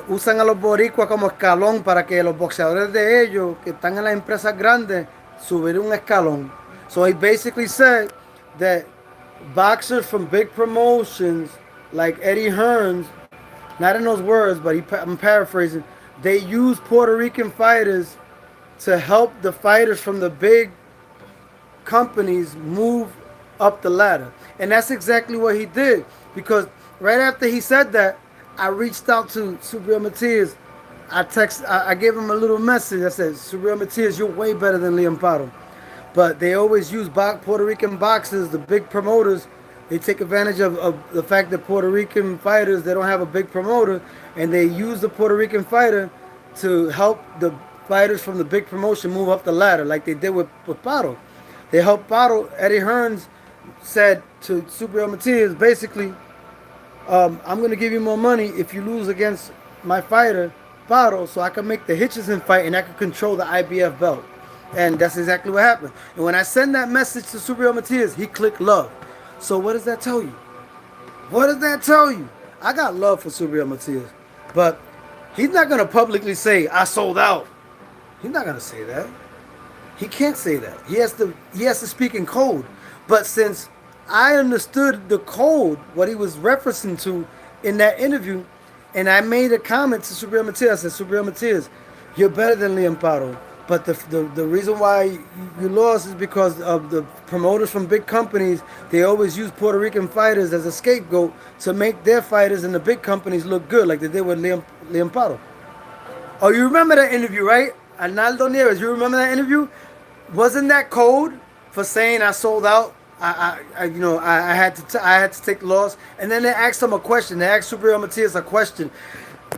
usan a los boricuas como escalón para que los boxeadores de ellos que están en las empresas grandes subir un escalón." So he basically said that boxers from big promotions like Eddie Hearns, not in those words, but I'm paraphrasing, they use Puerto Rican fighters to help the fighters from the big companies move up the ladder. And that's exactly what he did, because right after he said that, I reached out to Subriel Matias. I gave him a little message. I said, "Subriel Matias, you're way better than Liam Paro." But they always use Puerto Rican boxers, the big promoters. They take advantage of the fact that Puerto Rican fighters, they don't have a big promoter, and they use the Puerto Rican fighter to help the fighters from the big promotion move up the ladder, like they did with Paro. They helped Paro. Eddie Hearns said to Subriel Matias, basically, I'm going to give you more money if you lose against my fighter Paro so I could make the Hitchison fight and I could control the IBF belt. And that's exactly what happened. And when I send that message to Subriel Matias, he clicked love. So what does that tell you? What does that tell you? I got love for Subriel Matias. But he's not going to publicly say, I sold out. He's not going to say that. He can't say that. He has to speak in code. But since I understood the code, what he was referencing to in that interview, and I made a comment to Subriel Matias. I said, Subriel Matias, you're better than Liam Paro. But the reason why you lost is because of the promoters from big companies. They always use Puerto Rican fighters as a scapegoat to make their fighters in the big companies look good, like they did with Liam Paro. Oh, you remember that interview, right? Arnaldo Nieves, you remember that interview? Wasn't that code for saying I sold out? I had to take the loss. And then they asked him a question. They asked Subriel Matias a question.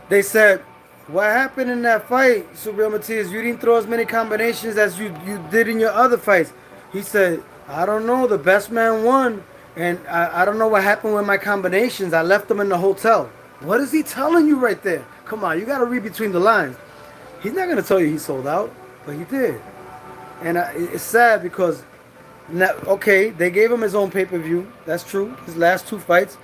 They said, what happened in that fight, Subriel Matias? You didn't throw as many combinations as you did in your other fights. He said, I don't know. The best man won. And I don't know what happened with my combinations. I left them in the hotel. What is he telling you right there? Come on, you got to read between the lines. He's not going to tell you he sold out, but he did. And it's sad because, okay, they gave him his own pay-per-view. That's true. His last two fights,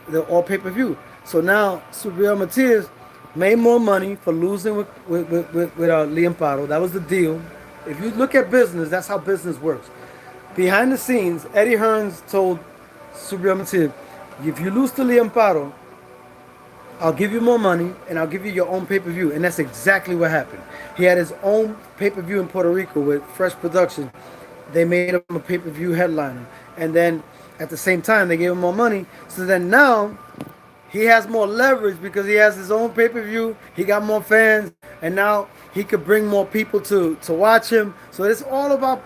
they're all pay-per-view. So now Subriel Matias made more money for losing with Liam Paro. That was the deal. If you look at business, that's how business works. Behind the scenes, Eddie Hearns told Subriel Matias, if you lose to Liam Paro, I'll give you more money and I'll give you your own pay-per-view. And that's exactly what happened. He had his own pay-per-view in Puerto Rico with Fresh Production. They made him a pay-per-view headliner. And then at the same time, they gave him more money. So then now he has more leverage because he has his own pay-per-view. He got more fans. And now he could bring more people to watch him. So it's all about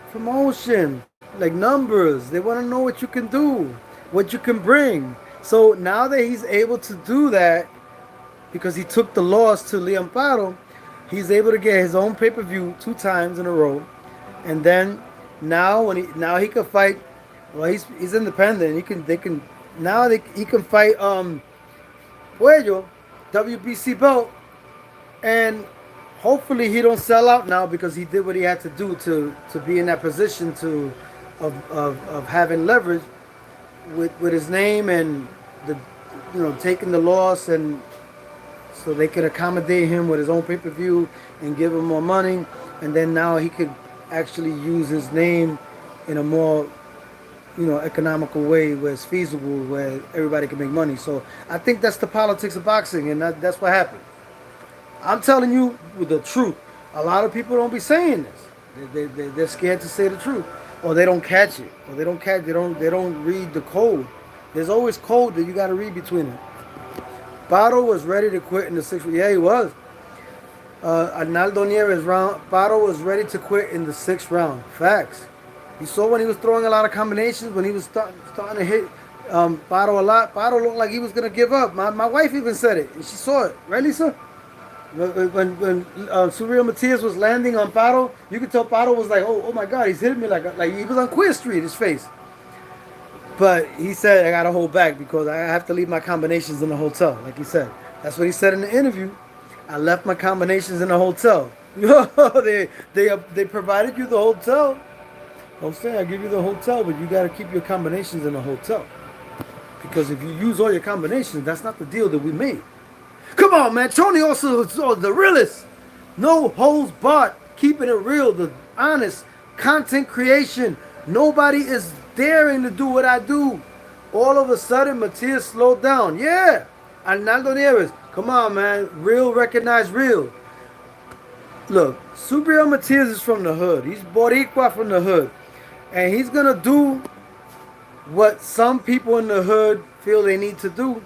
promotion, like numbers. They want to know what you can do, what you can bring. So now that he's able to do that, because he took the loss to Liam Paro, he's able to get his own pay-per-view 2 times in a row. And then now he can fight. Well, he's independent. He can fight Puello, WBC belt, and hopefully he don't sell out now because he did what he had to do to be in that position of having leverage with his name and taking the loss, and so they could accommodate him with his own pay-per-view and give him more money, and then now he could actually use his name in a more economical way where it's feasible, where everybody can make money. So I think that's the politics of boxing, and that's what happened. I'm telling you the truth. A lot of people don't be saying this. They're scared to say the truth, or they don't catch it, or they don't read the code. There's always code that you got to read between it. Paro was ready to quit in the 6th round. Yeah, he was. Arnaldo Nieves Paro was ready to quit in the 6th round. Facts. You saw when he was throwing a lot of combinations, when he was starting to hit Paro a lot. Paro looked like he was going to give up. My wife even said it, and she saw it. Right, Lisa? When Subriel Matias was landing on Paro, you could tell Paro was like, oh my God, he's hitting me like he was on Queer Street, his face. But he said, I got to hold back because I have to leave my combinations in the hotel, like he said. That's what he said in the interview. I left my combinations in the hotel. They provided you the hotel. I'm saying I give you the hotel, but you got to keep your combinations in the hotel. Because if you use all your combinations, that's not the deal that we made. Come on, man. Tony also the realest. No holds barred. Keeping it real. The honest content creation. Nobody is daring to do what I do. All of a sudden, Matias slowed down. Yeah. Arnaldo Nieves. Come on, man. Real recognize real. Look, Subriel Matias is from the hood. He's Boricua from the hood. And he's going to do what some people in the hood feel they need to do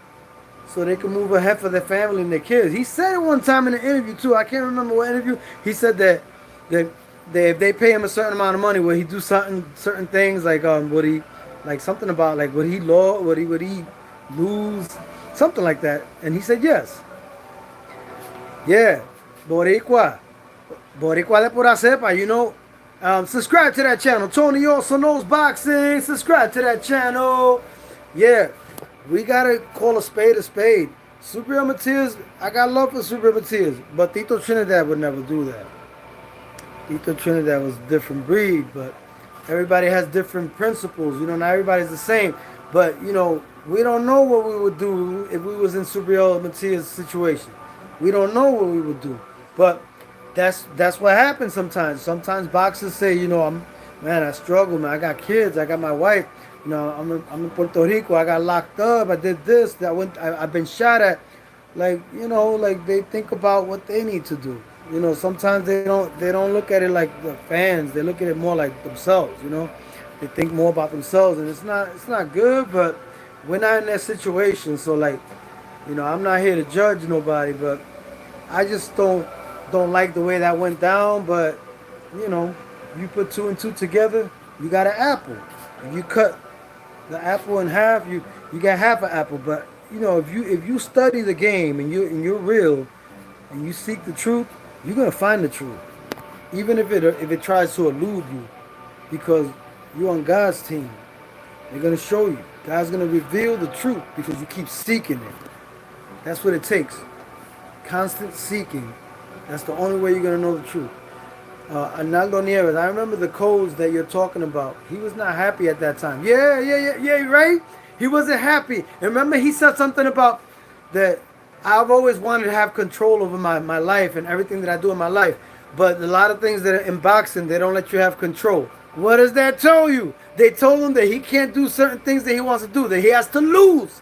so they can move ahead for their family and their kids. He said it one time in an interview, too. I can't remember what interview. He said that if they pay him a certain amount of money, will he do certain things like something about like would he lose something like that? And he said yes. Yeah, Boricua de pura cepa, subscribe to that channel. Tony also knows boxing. Subscribe to that channel. Yeah, we gotta call a spade a spade. Subriel Matias, I got love for Subriel Matias, but Tito Trinidad would never do that. Tito Trinidad was a different breed, but everybody has different principles. You know, not everybody's the same. But you know, we don't know what we would do if we was in Subriel Matias' situation. We don't know what we would do, but that's what happens sometimes. Sometimes boxers say, you know, I struggle, man. I got kids, I got my wife. You know, I'm in Puerto Rico. I got locked up. I did this. I've been shot at. Like, you know, like they think about what they need to do. You know, sometimes they don't look at it like the fans. They look at it more like themselves. You know, they think more about themselves, and it's not good. But we're not in that situation. So like, you know, I'm not here to judge nobody, but I just don't like the way that went down. But you know, you put two and two together, you got an apple. If you cut the apple in half, you got half an apple. But you know, if you study the game and you're real and you seek the truth, you're gonna find the truth, even if it tries to elude you, because you're on God's team. They're gonna show you. God's gonna reveal the truth because you keep seeking it. That's what it takes. Constant seeking. That's the only way you're gonna know the truth. Arnaldo Nieves, I remember the codes that you're talking about. He was not happy at that time. Yeah, right? He wasn't happy. And remember, he said something about that I've always wanted to have control over my life and everything that I do in my life. But a lot of things that are in boxing, they don't let you have control. What does that tell you? They told him that he can't do certain things that he wants to do, that he has to lose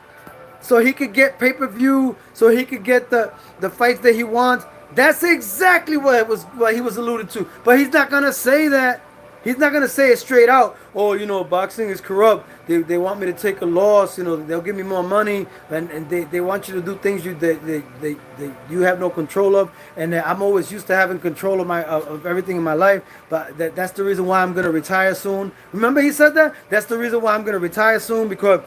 so he could get pay-per-view, so he could get the fights that he wants. That's exactly what he was alluded to. But he's not gonna say that. He's not gonna say it straight out. Oh, you know, boxing is corrupt. They want me to take a loss. You know, they'll give me more money, and they want you to do things you have no control of. And I'm always used to having control of of everything in my life. But that's the reason why I'm gonna retire soon. Remember, he said that. That's the reason why I'm gonna retire soon, because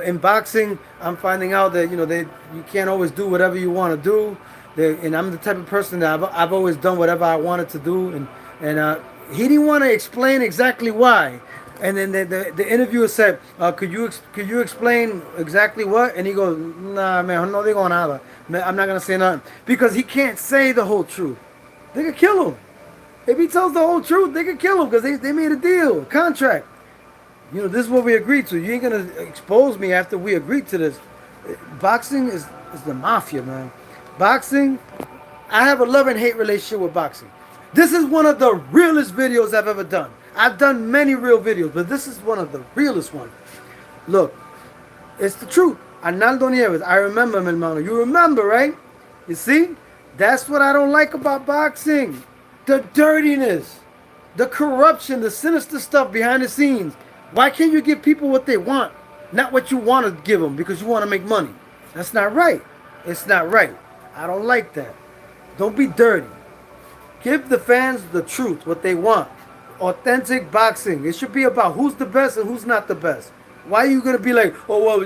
in boxing, I'm finding out that you can't always do whatever you want to do. And I'm the type of person that I've always done whatever I wanted to do, and he didn't want to explain exactly why. And then the interviewer said, could you explain exactly what? And he goes, nah, man, no digo nada. I'm not gonna say nothing, because he can't say the whole truth. They could kill him if he tells the whole truth. They could kill him because they made a deal, a contract. You know, this is what we agreed to. You ain't gonna expose me after we agreed to this. Boxing is the mafia, man. Boxing, I have a love and hate relationship with boxing. This is one of the realest videos I've ever done. I've done many real videos, but this is one of the realest ones. Look, it's the truth. Arnaldo Nieves, I remember, mi hermano. You remember, right? You see? That's what I don't like about boxing. The dirtiness, the corruption, the sinister stuff behind the scenes. Why can't you give people what they want, not what you want to give them because you want to make money? That's not right. It's not right. I don't like that. Don't be dirty. Give the fans the truth, what they want. Authentic boxing. It should be about who's the best and who's not the best. Why are you going to be like, oh, well,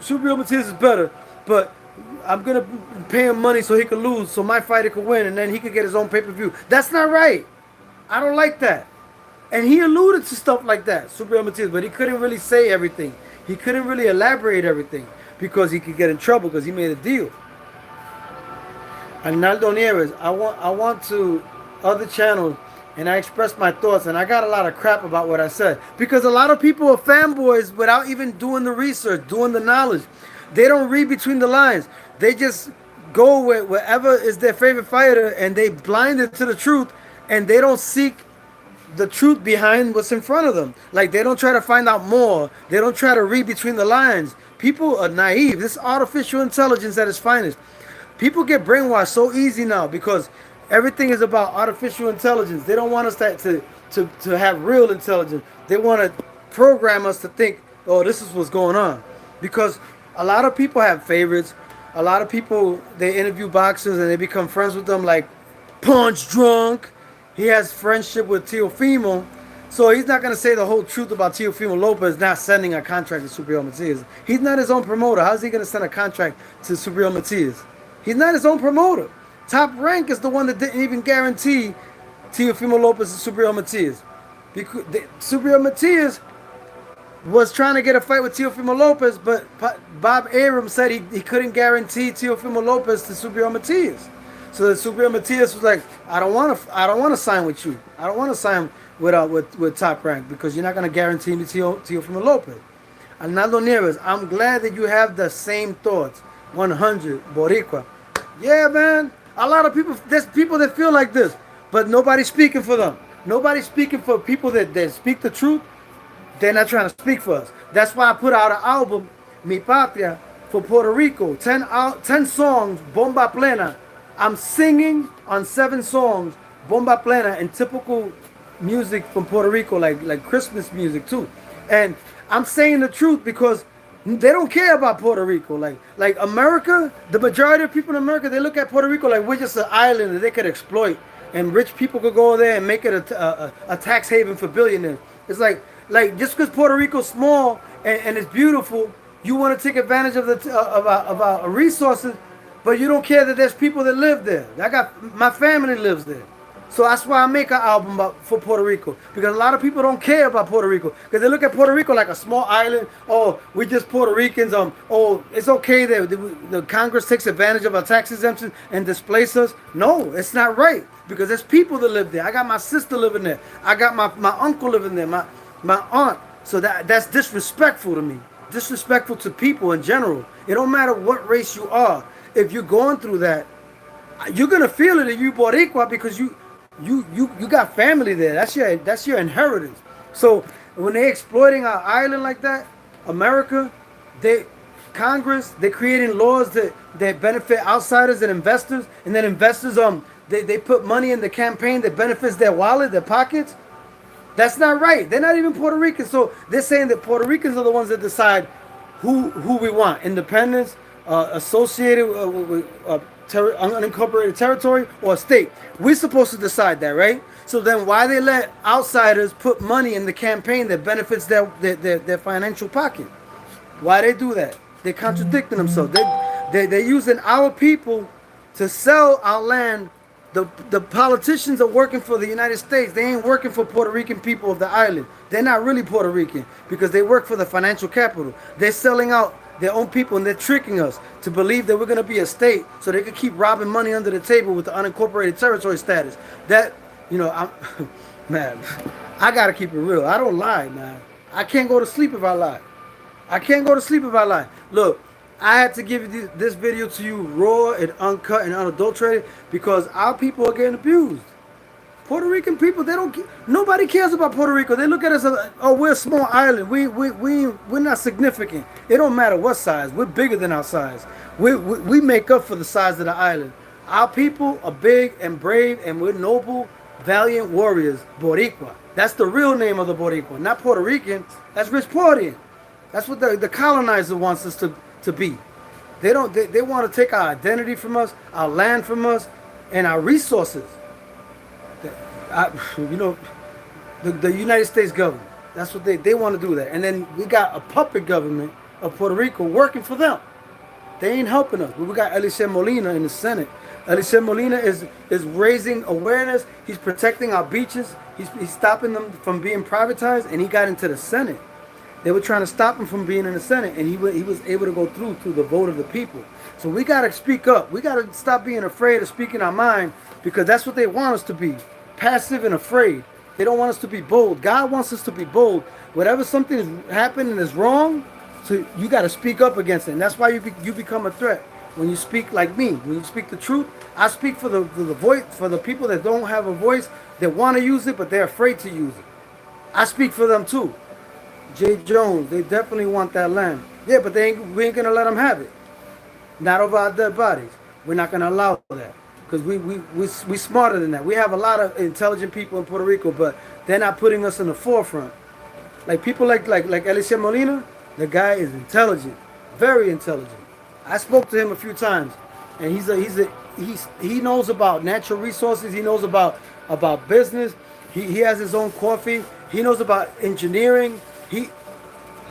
Subriel Matias is better, but I'm going to pay him money so he could lose, so my fighter could win, and then he could get his own pay-per-view. That's not right. I don't like that. And he alluded to stuff like that, Subriel Matias, but he couldn't really say everything. He couldn't really elaborate everything because he could get in trouble because he made a deal. Arnaldo Nieves, I want to other channels, and I expressed my thoughts, and I got a lot of crap about what I said because a lot of people are fanboys without even doing the research, doing the knowledge. They don't read between the lines. They just go with wherever is their favorite fighter, and they blinded to the truth, and they don't seek the truth behind what's in front of them. Like, they don't try to find out more. They don't try to read between the lines. People are naive. This is artificial intelligence at its finest. People get brainwashed so easy now because everything is about artificial intelligence. They don't want us to have real intelligence. They want to program us to think, oh, this is what's going on. Because a lot of people have favorites. A lot of people, they interview boxers and they become friends with them, like Punch Drunk. He has friendship with Teofimo. So he's not going to say the whole truth about Teofimo Lopez not sending a contract to Subriel Matias. He's not his own promoter. How's he going to send a contract to Subriel Matias? He's not his own promoter. Top Rank is the one that didn't even guarantee Teofimo Lopez and Subriel Matias. Because Subriel Matias was trying to get a fight with Teofimo Lopez, but Bob Arum said he couldn't guarantee Teofimo Lopez to Subriel Matias. So the Subriel Matias was like, I don't want to sign with you. I don't want to sign with Top Rank because you're not going to guarantee me Teofimo Lopez. Arnaldo Nieves, I'm glad that you have the same thoughts. 100 Boricua. Yeah, man. A lot of people, there's people that feel like this, but nobody's speaking for them. Nobody's speaking for people that speak the truth. They're not trying to speak for us. That's why I put out an album, Mi Patria, for Puerto Rico. 10 songs, Bomba Plena. I'm singing on 7 songs, Bomba Plena, in typical music from Puerto Rico, like Christmas music too. And I'm saying the truth because they don't care about Puerto Rico. Like America, the majority of people in America, they look at Puerto Rico like we're just an island that they could exploit, and rich people could go there and make it a tax haven for billionaires. It's like just because Puerto Rico's small and it's beautiful, you want to take advantage of our resources, but you don't care that there's people that live there. My family lives there. So that's why I make an album for Puerto Rico, because a lot of people don't care about Puerto Rico because they look at Puerto Rico like a small island. Oh, we just Puerto Ricans. Oh, it's okay that the Congress takes advantage of our tax exemption and displace us. No, it's not right because there's people that live there. I got my sister living there. I got my uncle living there. My aunt. So that's disrespectful to me. Disrespectful to people in general. It don't matter what race you are. If you're going through that, you're gonna feel it if you Boricua because you got family there. That's your inheritance. So when they exploiting our island like that, America, Congress, they're creating laws that benefit outsiders and investors, and then investors they put money in the campaign that benefits their wallet, their pockets. That's not right. They're not even Puerto Ricans. So they're saying that Puerto Ricans are the ones that decide who we want. Independence, associated with unincorporated territory, or a state. We're supposed to decide that, right? So then why they let outsiders put money in the campaign that benefits their financial pocket? Why they do that? They're contradicting themselves. They're using our people to sell our land. The politicians are working for the United States. They ain't working for Puerto Rican people of the island. They're not really Puerto Rican because they work for the financial capital. They're selling out their own people, and they're tricking us to believe that we're going to be a state so they can keep robbing money under the table with the unincorporated territory status. That, man, I got to keep it real. I don't lie, man. I can't go to sleep if I lie. I can't go to sleep if I lie. Look, I had to give this video to you raw and uncut and unadulterated because our people are getting abused. Puerto Rican people, nobody cares about Puerto Rico. They look at us as, oh, we're a small island. We're not significant. It don't matter what size. We're bigger than our size. We make up for the size of the island. Our people are big and brave, and we're noble, valiant warriors. Boricua. That's the real name of the Boricua, not Puerto Rican. That's Richportian. That's what the colonizer wants us to be. They want to take our identity from us, our land from us, and our resources. The United States government. That's what they want to do that. And then we got a puppet government of Puerto Rico working for them. They ain't helping us. But we got Eliseo Molina in the Senate. Eliseo Molina is raising awareness. He's protecting our beaches. He's stopping them from being privatized, and he got into the Senate. They were trying to stop him from being in the Senate, and he was able to go through the vote of the people. So we got to speak up. We got to stop being afraid of speaking our mind because that's what they want us to be. Passive and afraid. They don't want us to be bold. God wants us to be bold. Whatever something is happening is wrong, so you got to speak up against it. And that's why you become a threat when you speak like me. When you speak the truth, I speak for the voice, for the people that don't have a voice, that want to use it, but they're afraid to use it. I speak for them too. Jay Jones, they definitely want that land. Yeah, but we ain't going to let them have it. Not over our dead bodies. We're not going to allow that. Because we smarter than that. We have a lot of intelligent people in Puerto Rico, but they're not putting us in the forefront. Like people like Eliseo Molina, the guy is intelligent, very intelligent. I spoke to him a few times, and he knows about natural resources. He knows about business. He has his own coffee. He knows about engineering.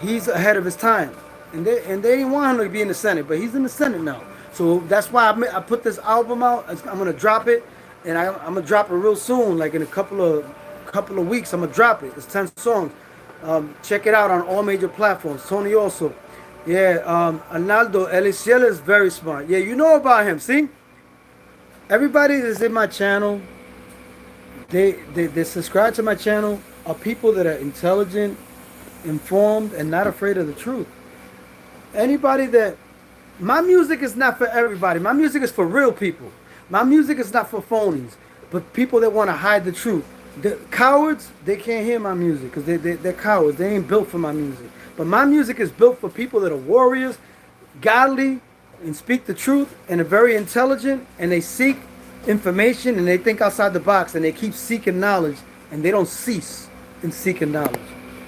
He's ahead of his time, and they didn't want him to be in the Senate, but he's in the Senate now. So that's why I put this album out. I'm gonna drop it, and I'm gonna drop it real soon, like in a couple of weeks. I'm gonna drop it. It's 10 songs. Check it out on all major platforms. Tony also. Yeah, Arnaldo Eliciel is very smart. Yeah, you know about him. See, everybody that's in my channel, they subscribe to my channel are people that are intelligent, informed, and not afraid of the truth. Anybody that my music is not for everybody. My music is for real people. My music is not for phonies, but people that want to hide the truth. The cowards, they can't hear my music because they're cowards. They ain't built for my music. But my music is built for people that are warriors, godly, and speak the truth, and are very intelligent, and they seek information, and they think outside the box, and they keep seeking knowledge, and they don't cease in seeking knowledge.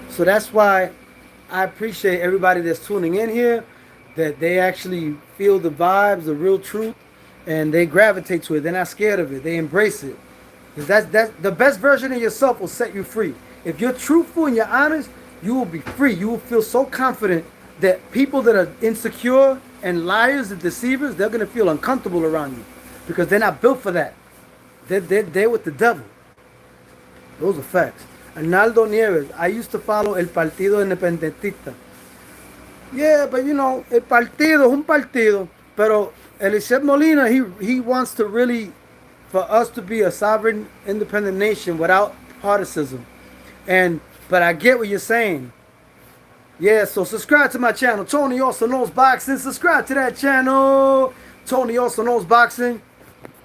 So that's why I appreciate everybody that's tuning in here, that they actually feel the vibes, the real truth, and they gravitate to it. They're not scared of it. They embrace it. Because that's the best version of yourself will set you free. If you're truthful and you're honest, you will be free. You will feel so confident that people that are insecure and liars and deceivers, they're going to feel uncomfortable around you because they're not built for that. They're with the devil. Those are facts. Arnaldo Nieves, I used to follow El Partido Independentista. Yeah, but you know, el partido es un partido. Pero Eliseo Molina, he wants to really, for us to be a sovereign, independent nation without partisanship. But I get what you're saying. Yeah, so subscribe to my channel. Tony Also Knows Boxing. Subscribe to that channel. Tony Also Knows Boxing.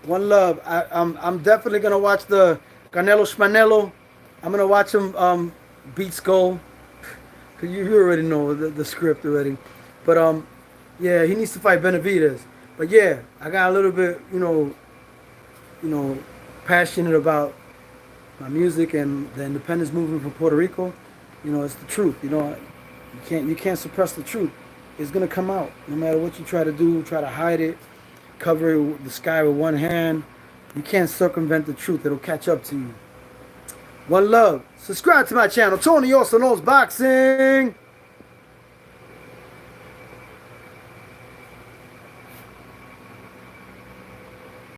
One love. I'm definitely gonna watch the Canelo Schmanelo. I'm gonna watch him beat Skull. Cause you already know the script already. But yeah, he needs to fight Benavidez. But yeah, I got a little bit, you know, passionate about my music and the independence movement from Puerto Rico. You know, it's the truth. You know, you can't suppress the truth. It's gonna come out no matter what you try to do. Try to hide it, cover the sky with one hand. You can't circumvent the truth. It'll catch up to you. One love. Subscribe to my channel. Tony Also Knows Boxing.